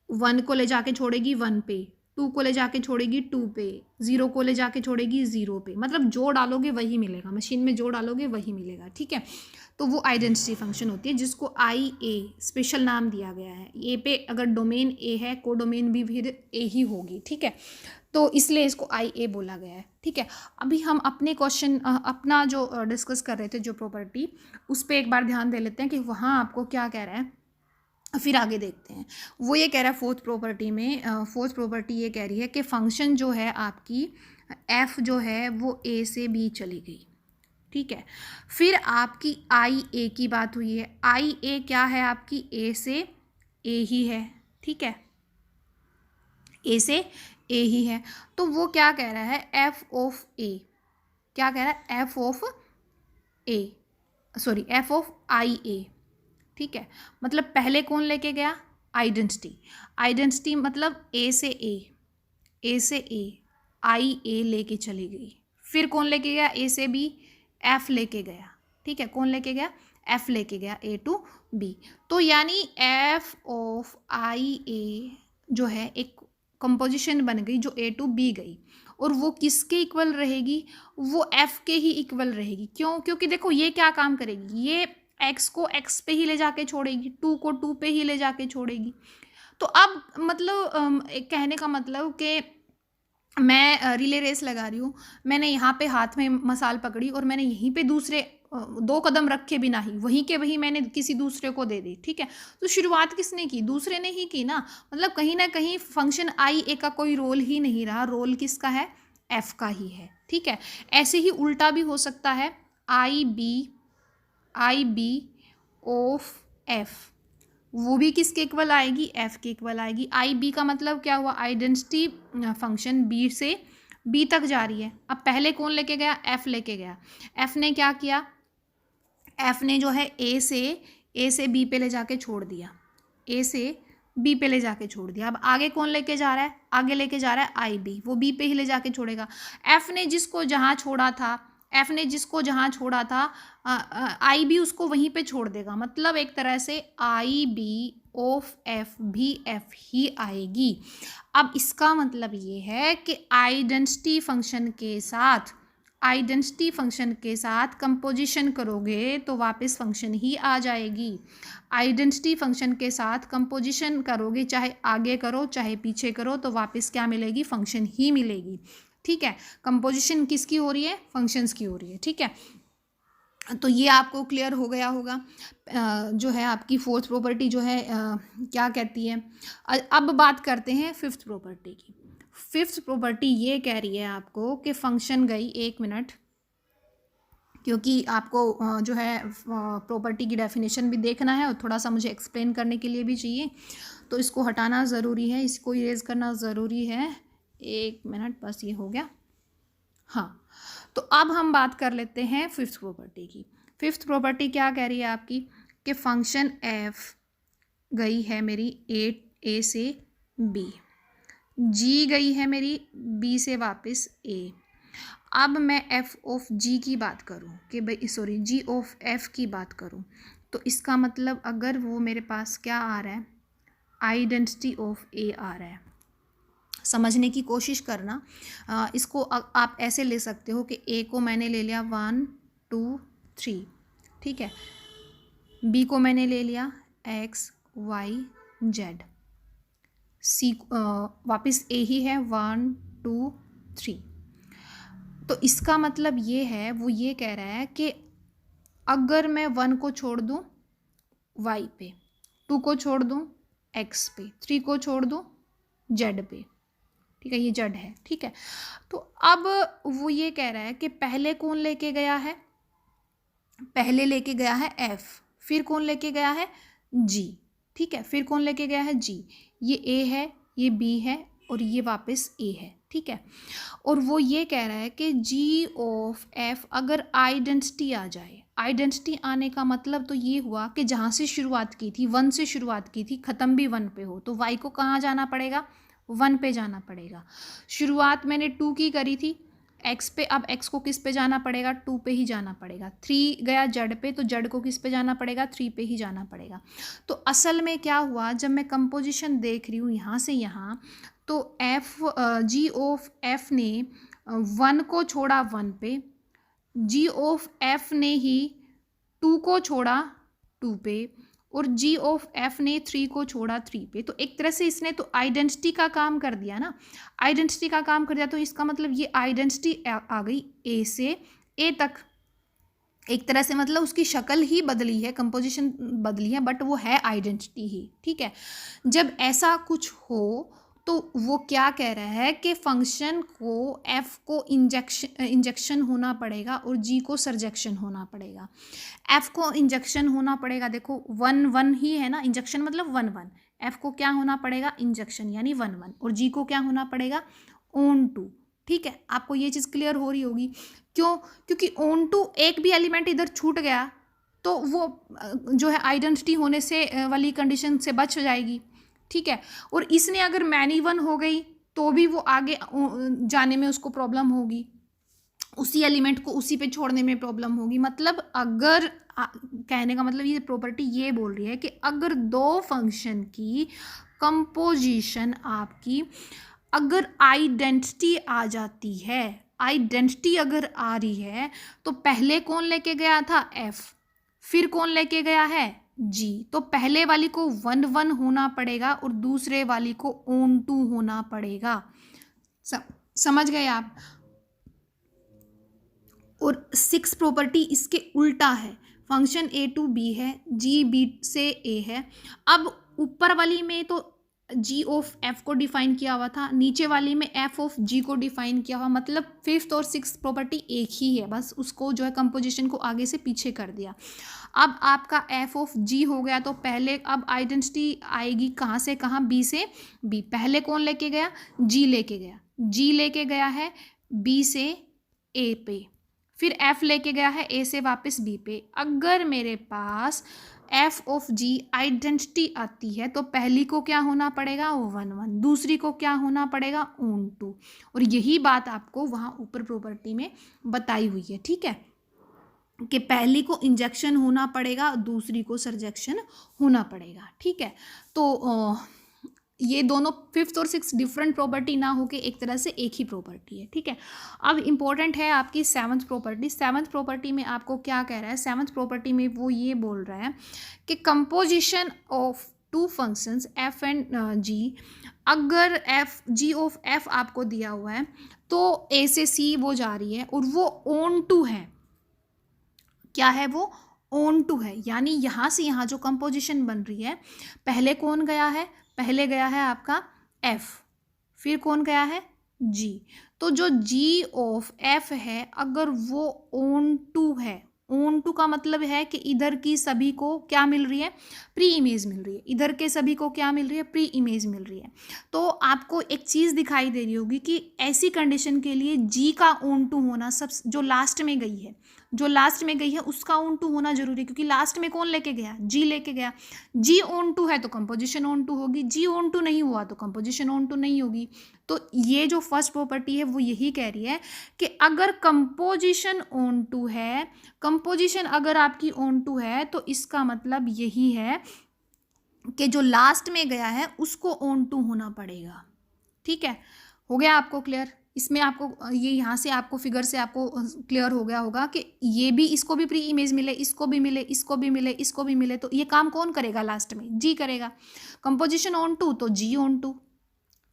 1 को ले जाके छोड़ेगी 1 पे, 2 को ले जाके छोड़ेगी 2 पे, 0 को ले जाके छोड़ेगी 0 पे। मतलब जो डालोगे वही मिलेगा, मशीन में जो डालोगे वही मिलेगा। ठीक है, तो वो आइडेंटिटी फंक्शन होती है जिसको आई ए स्पेशल नाम दिया गया है। ए पे अगर डोमेन ए है, को डोमेन भी फिर ए ही होगी। ठीक है, तो इसलिए इसको आई ए बोला गया है। ठीक है, अभी हम अपने क्वेश्चन अपना जो डिस्कस कर रहे थे जो प्रॉपर्टी, उस पर एक बार ध्यान दे लेते हैं कि वहाँ आपको क्या कह रहा है, फिर आगे देखते हैं। वो ये कह रहा है फोर्थ प्रॉपर्टी में, फोर्थ प्रॉपर्टी ये कह रही है कि फंक्शन जो है आपकी एफ जो है वो ए से बी चली गई। ठीक है, फिर आपकी आई ए की बात हुई है। आई ए क्या है आपकी, ए से ए ही है। ठीक है, ए से ए ही है, तो वो क्या कह रहा है, एफ ऑफ ए, क्या कह रहा है, F of A, sorry F of I A. ठीक है, मतलब पहले कौन लेके गया, आइडेंटिटी। आइडेंटिटी मतलब ए से ए, ए से ए, आई ए लेके चली गई। फिर कौन लेके गया, ए से बी, एफ लेके गया। ठीक है, कौन लेके गया, एफ लेके गया ए टू बी। तो यानी एफ ऑफ आई ए जो है एक कंपोजिशन बन गई जो ए टू बी गई, और वो किसके इक्वल रहेगी, वो एफ के ही इक्वल रहेगी। क्यों, क्योंकि देखो ये क्या काम करेगी, ये x को x पे ही ले जाके छोड़ेगी, 2 को 2 पे ही ले जाके छोड़ेगी। तो अब मतलब एक कहने का मतलब कि मैं रिले रेस लगा रही हूँ, मैंने यहाँ पे हाथ में मसाल पकड़ी और मैंने यहीं पे दूसरे 2 कदम रखे बिना ही वहीं के वहीं मैंने किसी दूसरे को दे दी, ठीक है। तो शुरुआत किसने की? दूसरे ने ही की ना। मतलब कहीं ना कहीं फंक्शन आई ए का कोई रोल ही नहीं रहा, रोल किसका है? एफ का ही है, ठीक है। ऐसे ही उल्टा भी हो सकता है, आई बी ऑफ एफ, वो भी किसके इक्वल आएगी? एफ के इक्वल आएगी। आई बी का मतलब क्या हुआ? आइडेंटिटी फंक्शन बी से बी तक जा रही है। अब पहले कौन लेके गया? एफ लेके गया। एफ ने क्या किया? एफ ने जो है ए से बी पे ले जाके छोड़ दिया, ए से बी पे ले जाके छोड़ दिया। अब आगे कौन लेके जा रहा है? आगे लेके जा रहा है आई बी, वो बी पे ही ले जाके छोड़ेगा। एफ ने जिसको जहाँ छोड़ा था आई बी उसको वहीं पे छोड़ देगा। मतलब एक तरह से आई बी ऑफ एफ भी एफ ही आएगी। अब इसका मतलब ये है कि आइडेंटिटी फंक्शन के साथ कंपोजिशन करोगे तो वापस फंक्शन ही आ जाएगी। आइडेंटिटी फंक्शन के साथ कंपोजिशन करोगे, चाहे आगे करो चाहे पीछे करो, तो वापस क्या मिलेगी? फंक्शन ही मिलेगी, ठीक है। कंपोजिशन किसकी हो रही है? फंक्शंस की हो रही है, ठीक है। तो ये आपको क्लियर हो गया होगा। जो है आपकी फोर्थ प्रॉपर्टी जो है क्या कहती है। अब बात करते हैं फिफ्थ प्रॉपर्टी की। फिफ्थ प्रॉपर्टी ये कह रही है आपको कि फंक्शन गई, 1 मिनट, क्योंकि आपको जो है प्रॉपर्टी की डेफिनेशन भी देखना है और थोड़ा सा मुझे एक्सप्लेन करने के लिए भी चाहिए, तो इसको हटाना ज़रूरी है, इसको इरेज करना ज़रूरी है। 1 मिनट बस, ये हो गया। हाँ, तो अब हम बात कर लेते हैं फिफ्थ प्रॉपर्टी की। फिफ्थ प्रॉपर्टी क्या कह रही है आपकी कि फंक्शन एफ गई है मेरी ए से बी, जी गई है मेरी बी से वापस ए। अब मैं एफ ऑफ जी की बात करूं कि भाई सॉरी जी ऑफ एफ की बात करूं, तो इसका मतलब अगर वो मेरे पास क्या आ रहा है? आइडेंटिटी ऑफ ए आ रहा है। समझने की कोशिश करना। इसको आप ऐसे ले सकते हो कि ए को मैंने ले लिया 1 2 3, ठीक है। बी को मैंने ले लिया एक्स वाई जेड, सी वापस ए ही है 1 2 3। तो इसका मतलब ये है, वो ये कह रहा है कि अगर मैं 1 को छोड़ दूँ वाई पे, 2 को छोड़ दूँ एक्स पे, 3 को छोड़ दूँ जेड पे, ठीक है, ये जेड है, ठीक है। तो अब वो ये कह रहा है कि पहले कौन लेके गया है? पहले लेके गया है एफ, फिर कौन लेके गया है? जी, ठीक है, फिर कौन लेके गया है? जी। ये ए है, ये बी है और ये वापस ए है, ठीक है। और वो ये कह रहा है कि जी ऑफ एफ अगर आइडेंटिटी आ जाए, आइडेंटिटी आने का मतलब तो ये हुआ कि जहाँ से शुरुआत की थी 1 से शुरुआत की थी, ख़त्म भी 1 पे हो, तो वाई को कहाँ जाना पड़ेगा? 1 पे जाना पड़ेगा। शुरुआत मैंने 2 की करी थी एक्स पे, अब एक्स को किस पे जाना पड़ेगा? 2 पे ही जाना पड़ेगा। 3 गया जेड पे, तो जेड को किस पे जाना पड़ेगा? 3 पे ही जाना पड़ेगा। तो असल में क्या हुआ, जब मैं कंपोजिशन देख रही हूँ यहाँ से यहाँ, तो एफ जी ऑफ एफ ने 1 को छोड़ा 1 पे, जी ऑफ एफ ने ही 2 को छोड़ा 2 पे, और जी ऑफ एफ ने 3 को छोड़ा 3 पे। तो एक तरह से इसने तो आइडेंटिटी का काम कर दिया ना, आइडेंटिटी का काम कर दिया। तो इसका मतलब ये आइडेंटिटी आ गई ए से ए तक, एक तरह से मतलब उसकी शक्ल ही बदली है, कंपोजिशन बदली है, बट वो है आइडेंटिटी ही, ठीक है। जब ऐसा कुछ हो तो वो क्या कह रहा है कि फंक्शन को एफ को इंजेक्शन होना पड़ेगा और जी को सरजेक्शन होना पड़ेगा। एफ को इंजेक्शन होना पड़ेगा, देखो 1 1 ही है ना, इंजेक्शन मतलब 1 1, एफ को क्या होना पड़ेगा? इंजेक्शन यानी 1 1, और जी को क्या होना पड़ेगा? ऑन टू, ठीक है। आपको ये चीज़ क्लियर हो रही होगी। क्यों? क्योंकि ऑन टू एक भी एलिमेंट इधर छूट गया तो वो जो है आइडेंटिटी होने से वाली कंडीशन से बच जाएगी, ठीक है। और इसने अगर मैनी 1 हो गई तो भी वो आगे जाने में उसको प्रॉब्लम होगी, उसी एलिमेंट को उसी पे छोड़ने में प्रॉब्लम होगी। मतलब अगर कहने का मतलब ये प्रॉपर्टी ये बोल रही है कि अगर 2 फंक्शन की कंपोजिशन आपकी अगर आइडेंटिटी आ जाती है, आइडेंटिटी अगर आ रही है, तो पहले कौन लेके गया था? एफ, फिर कौन लेके गया है, जी। तो पहले वाली को 1 1 होना पड़ेगा और दूसरे वाली को ऑन टू होना पड़ेगा। समझ गए आप। और 6 प्रॉपर्टी इसके उल्टा है, फंक्शन ए टू बी है, जी बी से ए है। अब ऊपर वाली में तो जी ऑफ एफ को डिफाइन किया हुआ था, नीचे वाली में एफ ऑफ जी को डिफाइन किया हुआ, मतलब 5th और 6th प्रॉपर्टी एक ही है, बस उसको जो है कंपोजिशन को आगे से पीछे कर दिया। अब आपका एफ ऑफ जी हो गया, तो पहले अब आइडेंटिटी आएगी कहाँ से कहाँ, बी से बी। पहले कौन लेके गया, जी लेके गया, जी लेके गया है बी से ए पे, फिर एफ लेके गया है ए से वापस बी पे। अगर मेरे पास एफ ऑफ जी आइडेंटिटी आती है तो पहली को क्या होना पड़ेगा, 1 1, दूसरी को क्या होना पड़ेगा, ऑन टू। और यही बात आपको वहाँ ऊपर प्रॉपर्टी में बताई हुई है, ठीक है, कि पहली को इंजेक्शन होना पड़ेगा, दूसरी को सरजेक्शन होना पड़ेगा, ठीक है। तो ये दोनों 5th और 6th डिफरेंट प्रॉपर्टी ना होके एक तरह से एक ही प्रॉपर्टी है, ठीक है। अब इम्पोर्टेंट है आपकी 7th प्रॉपर्टी। 7th प्रॉपर्टी में आपको क्या कह रहा है, 7th प्रॉपर्टी में वो ये बोल रहा है कि composition of two functions F and G, अगर एफ जी ऑफ एफ आपको दिया हुआ है तो ए से सी वो जा रही है और वो ऑन टू है, क्या है वो, ऑन टू है, यानी यहाँ से यहाँ जो कंपोजिशन बन रही है, पहले कौन गया है, पहले गया है आपका एफ, फिर कौन गया है, जी। तो जो जी ऑफ एफ है अगर वो ऑन टू है, ऑन टू का मतलब है कि इधर की सभी को क्या मिल रही है, प्री इमेज मिल रही है, इधर के सभी को क्या मिल रही है, प्री इमेज मिल रही है। तो आपको एक चीज़ दिखाई दे रही होगी कि ऐसी कंडीशन के लिए जी का ऑन टू होना, सब जो लास्ट में गई है, जो लास्ट में गई है उसका ऑन टू होना जरूरी है, क्योंकि लास्ट में कौन लेके गया, जी लेके गया। जी ऑन टू है तो कंपोजिशन ऑन टू होगी, जी ऑन टू नहीं हुआ तो कंपोजिशन ऑन टू नहीं होगी। तो ये जो फर्स्ट प्रॉपर्टी है वो यही कह रही है कि अगर कंपोजिशन ऑन टू है, कंपोजिशन अगर आपकी ऑन टू है तो इसका मतलब यही है कि जो लास्ट में गया है उसको ऑन टू होना पड़ेगा, ठीक है। हो गया आपको क्लियर। इसमें आपको ये यहाँ से आपको फिगर से आपको क्लियर हो गया होगा कि ये भी, इसको भी प्री इमेज मिले, इसको भी मिले, इसको भी मिले, इसको भी मिले, तो ये काम कौन करेगा, लास्ट में जी करेगा। कंपोजिशन ऑन टू तो जी ऑन टू,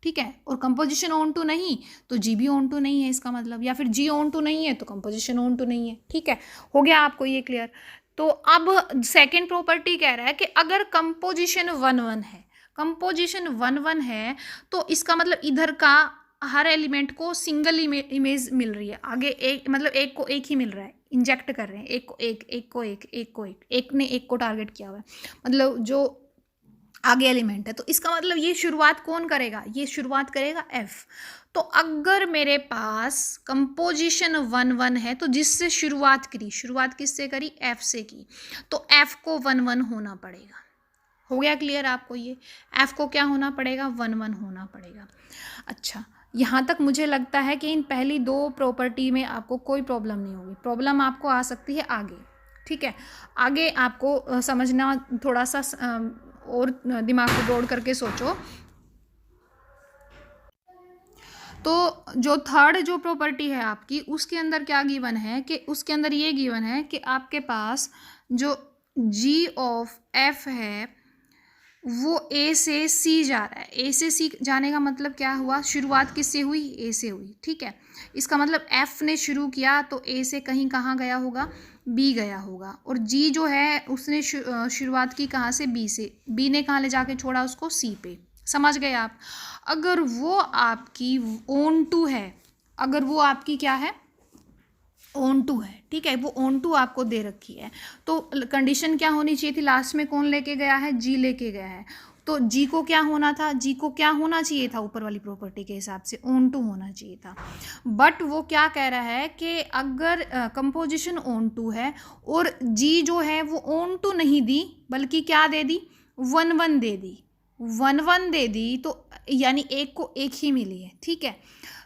ठीक है, और कंपोजिशन ऑन टू नहीं तो जी भी ऑन टू नहीं है इसका मतलब, या फिर जी ऑन टू नहीं है तो कंपोजिशन ऑन टू नहीं है, ठीक है। हो गया आपको ये क्लियर। तो अब सेकेंड प्रॉपर्टी कह रहा है कि अगर कंपोजिशन 1 1 है, कंपोजिशन 1 1 है तो इसका मतलब इधर का हर एलिमेंट को सिंगल इमेज मिल रही है, आगे एक मतलब एक को एक ही मिल रहा है, इंजेक्ट कर रहे हैं एक को एक, एक को एक, एक को एक ने एक को टारगेट किया हुआ है, मतलब जो आगे एलिमेंट है। तो इसका मतलब ये शुरुआत कौन करेगा, ये शुरुआत करेगा एफ। तो अगर मेरे पास कंपोजिशन 1 1 है तो जिससे शुरुआत करी, शुरुआत किससे करी, एफ से की, तो एफ को 1 1 होना पड़ेगा। हो गया क्लियर आपको, ये एफ को क्या होना पड़ेगा, 1 1 होना पड़ेगा। अच्छा, यहाँ तक मुझे लगता है कि इन पहली दो प्रॉपर्टी में आपको कोई प्रॉब्लम नहीं होगी, प्रॉब्लम आपको आ सकती है आगे, ठीक है। आगे आपको समझना थोड़ा सा और दिमाग को दौड़ करके सोचो। तो जो थर्ड जो प्रॉपर्टी है आपकी, उसके अंदर क्या गिवन है कि उसके अंदर ये गिवन है कि आपके पास जो जी ऑफ एफ है वो ए से सी जा रहा है। ए से सी जाने का मतलब क्या हुआ, शुरुआत किससे हुई, ए से हुई, ठीक है। इसका मतलब एफ ने शुरू किया तो ए से कहीं कहाँ गया होगा, बी गया होगा, और जी जो है उसने शुरुआत की कहाँ से, बी से, बी ने कहाँ ले जाके छोड़ा उसको, सी पे। समझ गए आप। अगर वो आपकी ऑन टू है, अगर वो आपकी क्या है, ऑन टू है, ठीक है, वो ऑन टू आपको दे रखी है, तो कंडीशन क्या होनी चाहिए थी, लास्ट में कौन लेके गया है, जी लेके गया है, तो जी को क्या होना था, जी को क्या होना चाहिए था, ऊपर वाली प्रॉपर्टी के हिसाब से ऑन टू होना चाहिए था। बट वो क्या कह रहा है कि अगर कंपोजिशन ऑन टू है और जी जो है वो ऑन टू नहीं दी बल्कि क्या दे दी, 1 1 दे दी, 1 1 दे दी, तो यानी एक को एक ही मिली है, ठीक है।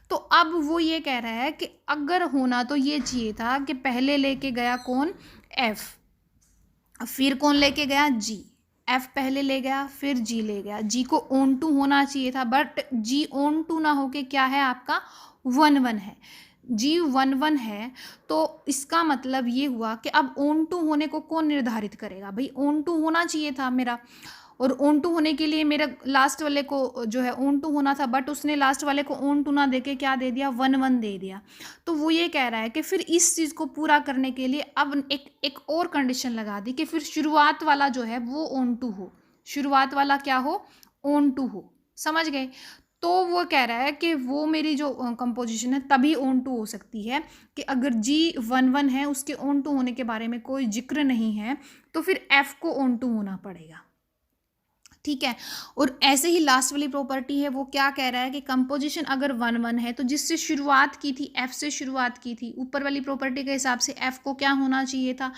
तो अब वो ये कह रहा है कि अगर होना तो ये चाहिए था कि पहले लेके गया कौन, एफ, फिर कौन लेके गया, जी, एफ पहले ले गया फिर जी ले गया, जी को ऑन टू होना चाहिए था, बट जी ऑन टू ना होके क्या है आपका 1 1 है। G11 है, तो इसका मतलब ये हुआ कि अब ऑन टू होने को कौन निर्धारित करेगा? भाई ऑन टू होना चाहिए था मेरा, और ऑन टू होने के लिए मेरा लास्ट वाले को जो है ऑन टू होना था, बट उसने लास्ट वाले को ऑन टू ना देके क्या दे दिया, 1 1 दे दिया। तो वो ये कह रहा है कि फिर इस चीज़ को पूरा करने के लिए अब एक और कंडीशन लगा दी कि फिर शुरुआत वाला जो है वो ऑन टू हो, शुरुआत वाला क्या हो, ऑन टू हो। समझ गए? तो वो कह रहा है कि वो मेरी जो कंपोजिशन है तभी ऑन टू हो सकती है कि अगर G11 है उसके ऑन टू होने के बारे में कोई जिक्र नहीं है, तो फिर F को ऑन टू होना पड़ेगा। ठीक है। और ऐसे ही लास्ट वाली प्रॉपर्टी है, वो क्या कह रहा है कि कंपोजिशन अगर 1 1 है तो जिससे शुरुआत की थी F से शुरुआत की थी, ऊपर वाली प्रॉपर्टी के हिसाब से F को क्या होना चाहिए था,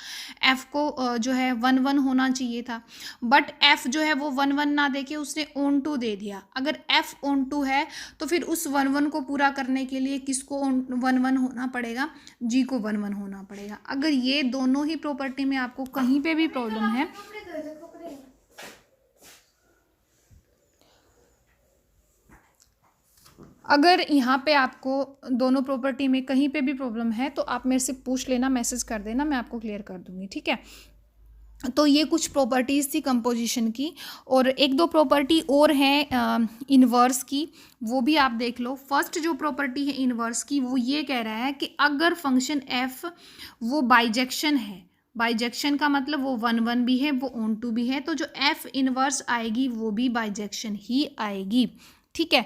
F को जो है 1 1 होना चाहिए था, बट F जो है वो 1 1 ना देके उसने ऑन टू दे दिया। अगर F ऑन टू है तो फिर उस 1 1 को पूरा करने के लिए किसको 1 1 होना पड़ेगा, G को 1 1 होना पड़ेगा। अगर ये दोनों ही प्रॉपर्टी में आपको कहीं पे भी प्रॉब्लम है, अगर यहाँ पे आपको दोनों प्रॉपर्टी में कहीं पे भी प्रॉब्लम है तो आप मेरे से पूछ लेना, मैसेज कर देना, मैं आपको क्लियर कर दूँगी। ठीक है। तो ये कुछ प्रॉपर्टीज़ थी कंपोजिशन की, और एक दो प्रॉपर्टी और हैं इन्वर्स की, वो भी आप देख लो। फर्स्ट जो प्रॉपर्टी है इन्वर्स की, वो ये कह रहा है कि अगर फंक्शन f वो बाइजेक्शन है, बाइजेक्शन का मतलब वो 1 1 भी है, वो ऑन टू भी है, तो जो f इन्वर्स आएगी वो भी बाइजेक्शन ही आएगी। ठीक है।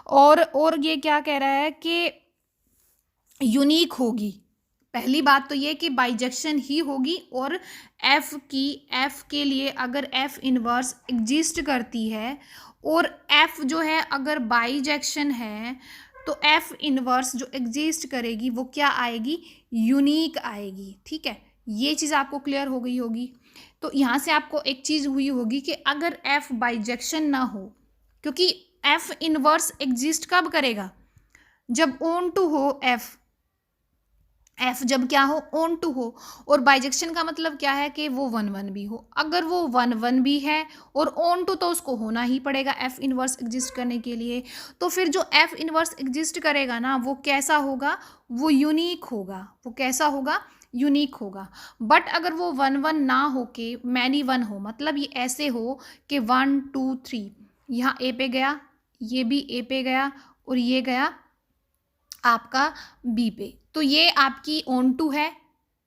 और ये क्या कह रहा है कि यूनिक होगी। पहली बात तो ये कि बाइजेक्शन ही होगी, और f के लिए अगर f इनवर्स एग्जिस्ट करती है और f जो है अगर बाइजेक्शन है, तो f इनवर्स जो एग्जिस्ट करेगी वो क्या आएगी, यूनिक आएगी। ठीक है। ये चीज़ आपको क्लियर हो गई होगी। तो यहाँ से आपको एक चीज़ हुई होगी कि अगर f बाइजेक्शन ना हो, क्योंकि f इनवर्स एग्जिस्ट कब करेगा, जब ऑन टू हो f जब क्या हो, ऑन टू हो। और बाइजेक्शन का मतलब क्या है कि वो 1 1 भी हो। अगर वो 1 1 भी है और ऑन टू, तो उसको होना ही पड़ेगा f इनवर्स एग्जिस्ट करने के लिए। तो फिर जो f इनवर्स एग्जिस्ट करेगा ना, वो कैसा होगा, वो यूनिक होगा। वो कैसा होगा, यूनिक होगा। बट अगर वो 1 1 ना हो के मैनी 1 हो, मतलब ये ऐसे हो कि 1 2 3, यहाँ a पे गया, ये भी a पे गया, और ये गया आपका बी पे, तो ये आपकी ऑन टू है,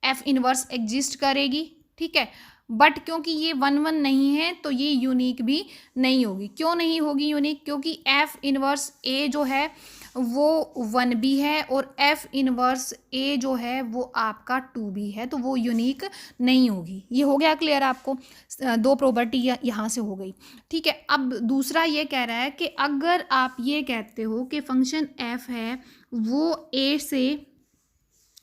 एफ इनवर्स एग्जिस्ट करेगी। ठीक है। बट क्योंकि ये 1 1 नहीं है तो ये यूनिक भी नहीं होगी। क्यों नहीं होगी यूनिक, क्योंकि एफ इनवर्स ए जो है वो 1 भी है, और एफ इनवर्स ए जो है वो आपका 2 भी है, तो वो यूनिक नहीं होगी। ये हो गया क्लियर आपको, दो प्रॉपर्टी यहाँ से हो गई। ठीक है। अब दूसरा ये कह रहा है कि अगर आप ये कहते हो कि फंक्शन एफ है वो ए से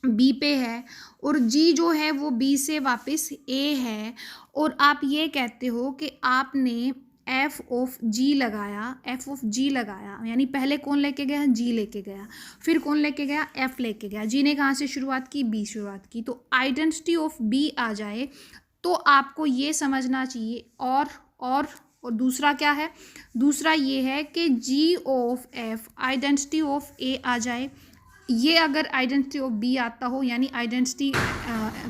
बी पे है, और जी जो है वो बी से वापस ए है, और आप ये कहते हो कि आपने एफ ऑफ जी लगाया, यानी पहले कौन लेके गया, जी लेके गया, फिर कौन लेके गया, एफ लेके गया। जी ने कहाँ से शुरुआत की, बी शुरुआत की, तो आइडेंटिटी ऑफ बी आ जाए, तो आपको ये समझना चाहिए। और दूसरा क्या है, दूसरा ये है कि जी ऑफ एफ आइडेंटिटी ऑफ ए आ जाए। ये अगर आइडेंटिटी ऑफ बी आता हो, यानी आइडेंटिटी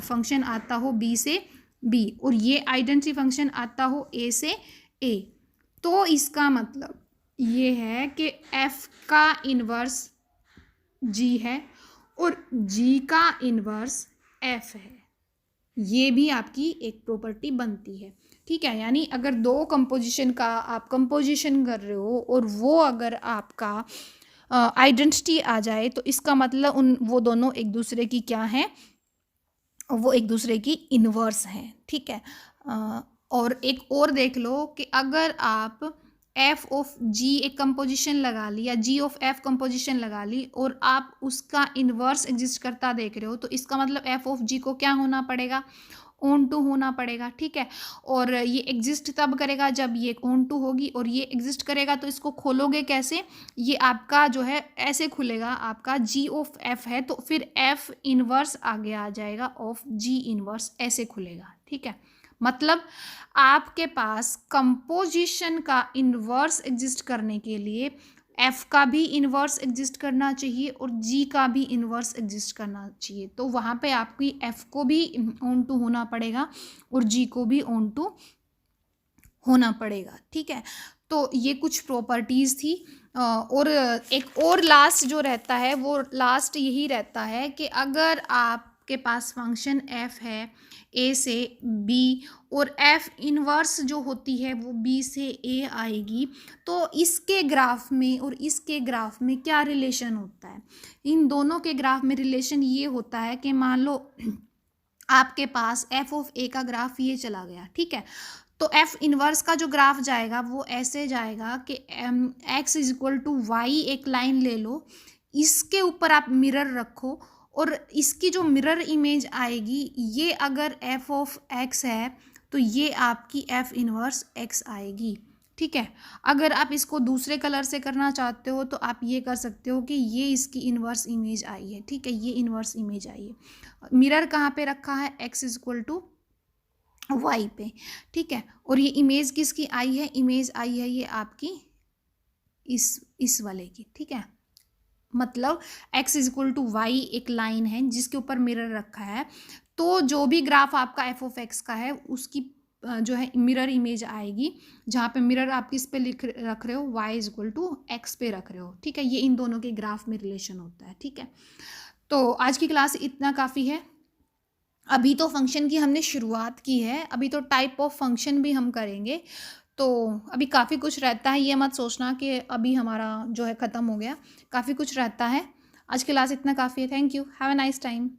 फंक्शन आता हो बी से बी, और ये आइडेंटिटी फंक्शन आता हो ए से ए, तो इसका मतलब ये है कि एफ का इन्वर्स जी है और जी का इन्वर्स एफ है। ये भी आपकी एक प्रॉपर्टी बनती है। ठीक है। यानी अगर दो कंपोजिशन का आप कंपोजिशन कर रहे हो और वो अगर आपका आइडेंटिटी आ जाए, तो इसका मतलब वो दोनों एक दूसरे की क्या हैं, वो एक दूसरे की इन्वर्स हैं। ठीक है। और एक और देख लो कि अगर आप एफ ऑफ जी एक कंपोजिशन लगा ली, या जी ऑफ एफ कंपोजिशन लगा ली, और आप उसका इन्वर्स एग्जिस्ट करता देख रहे हो, तो इसका मतलब एफ ऑफ जी को क्या होना पड़ेगा, ऑन टू होना पड़ेगा। ठीक है। और ये एग्जिस्ट तब करेगा जब ये ऑन टू होगी, और ये एग्जिस्ट करेगा तो इसको खोलोगे कैसे, ये आपका जो है ऐसे खुलेगा, आपका जी ऑफ एफ है तो फिर एफ इनवर्स आगे आ जाएगा ऑफ जी इनवर्स, ऐसे खुलेगा। ठीक है। मतलब आपके पास कंपोजिशन का इन्वर्स एग्जिस्ट करने के लिए एफ का भी इन्वर्स एग्जिस्ट करना चाहिए और जी का भी इन्वर्स एग्जिस्ट करना चाहिए। तो वहाँ पे आपकी एफ को भी ऑन टू होना पड़ेगा और जी को भी ऑन टू होना पड़ेगा, ठीक है। तो ये कुछ प्रॉपर्टीज़ थी। और एक और लास्ट जो रहता है वो लास्ट यही रहता है कि अगर आपके पास फंक्शन एफ है ए से बी और एफ इनवर्स जो होती है वो बी से ए आएगी, तो इसके ग्राफ में और इसके ग्राफ में क्या रिलेशन होता है? इन दोनों के ग्राफ में रिलेशन ये होता है कि मान लो आपके पास एफ ऑफ ए का ग्राफ ये चला गया, ठीक है। तो एफ इनवर्स का जो ग्राफ जाएगा वो ऐसे जाएगा कि x is equal to y, एक लाइन ले लो, इसके ऊपर आप मिरर रखो और इसकी जो मिरर इमेज आएगी ये अगर एफ ऑफ एक्स है तो ये आपकी एफ इनवर्स एक्स आएगी, ठीक है। अगर आप इसको दूसरे कलर से करना चाहते हो तो आप ये कर सकते हो कि ये इसकी इनवर्स इमेज आई है, ठीक है, ये इनवर्स इमेज आई है। मिरर कहाँ पे रखा है? X is equal to y पे, ठीक है। और ये इमेज किसकी आई है? इमेज आई है ये आपकी इस वाले की, ठीक है। मतलब x is equal to y एक लाइन है जिसके ऊपर मिरर रखा है, तो जो भी ग्राफ आपका एफ ऑफ एक्स का है उसकी जो है मिरर इमेज आएगी, जहाँ पे मिरर आप किस पे रख रहे हो? y is equal to x पे रख रहे हो, ठीक है। ये इन दोनों के ग्राफ में रिलेशन होता है, ठीक है। तो आज की क्लास इतना काफ़ी है। अभी तो फंक्शन की हमने शुरुआत की है, अभी तो टाइप ऑफ फंक्शन भी हम करेंगे। तो अभी काफ़ी कुछ रहता है, ये मत सोचना कि अभी हमारा जो है ख़त्म हो गया, काफ़ी कुछ रहता है। आज की क्लास इतना काफ़ी है। Thank you, have a nice time.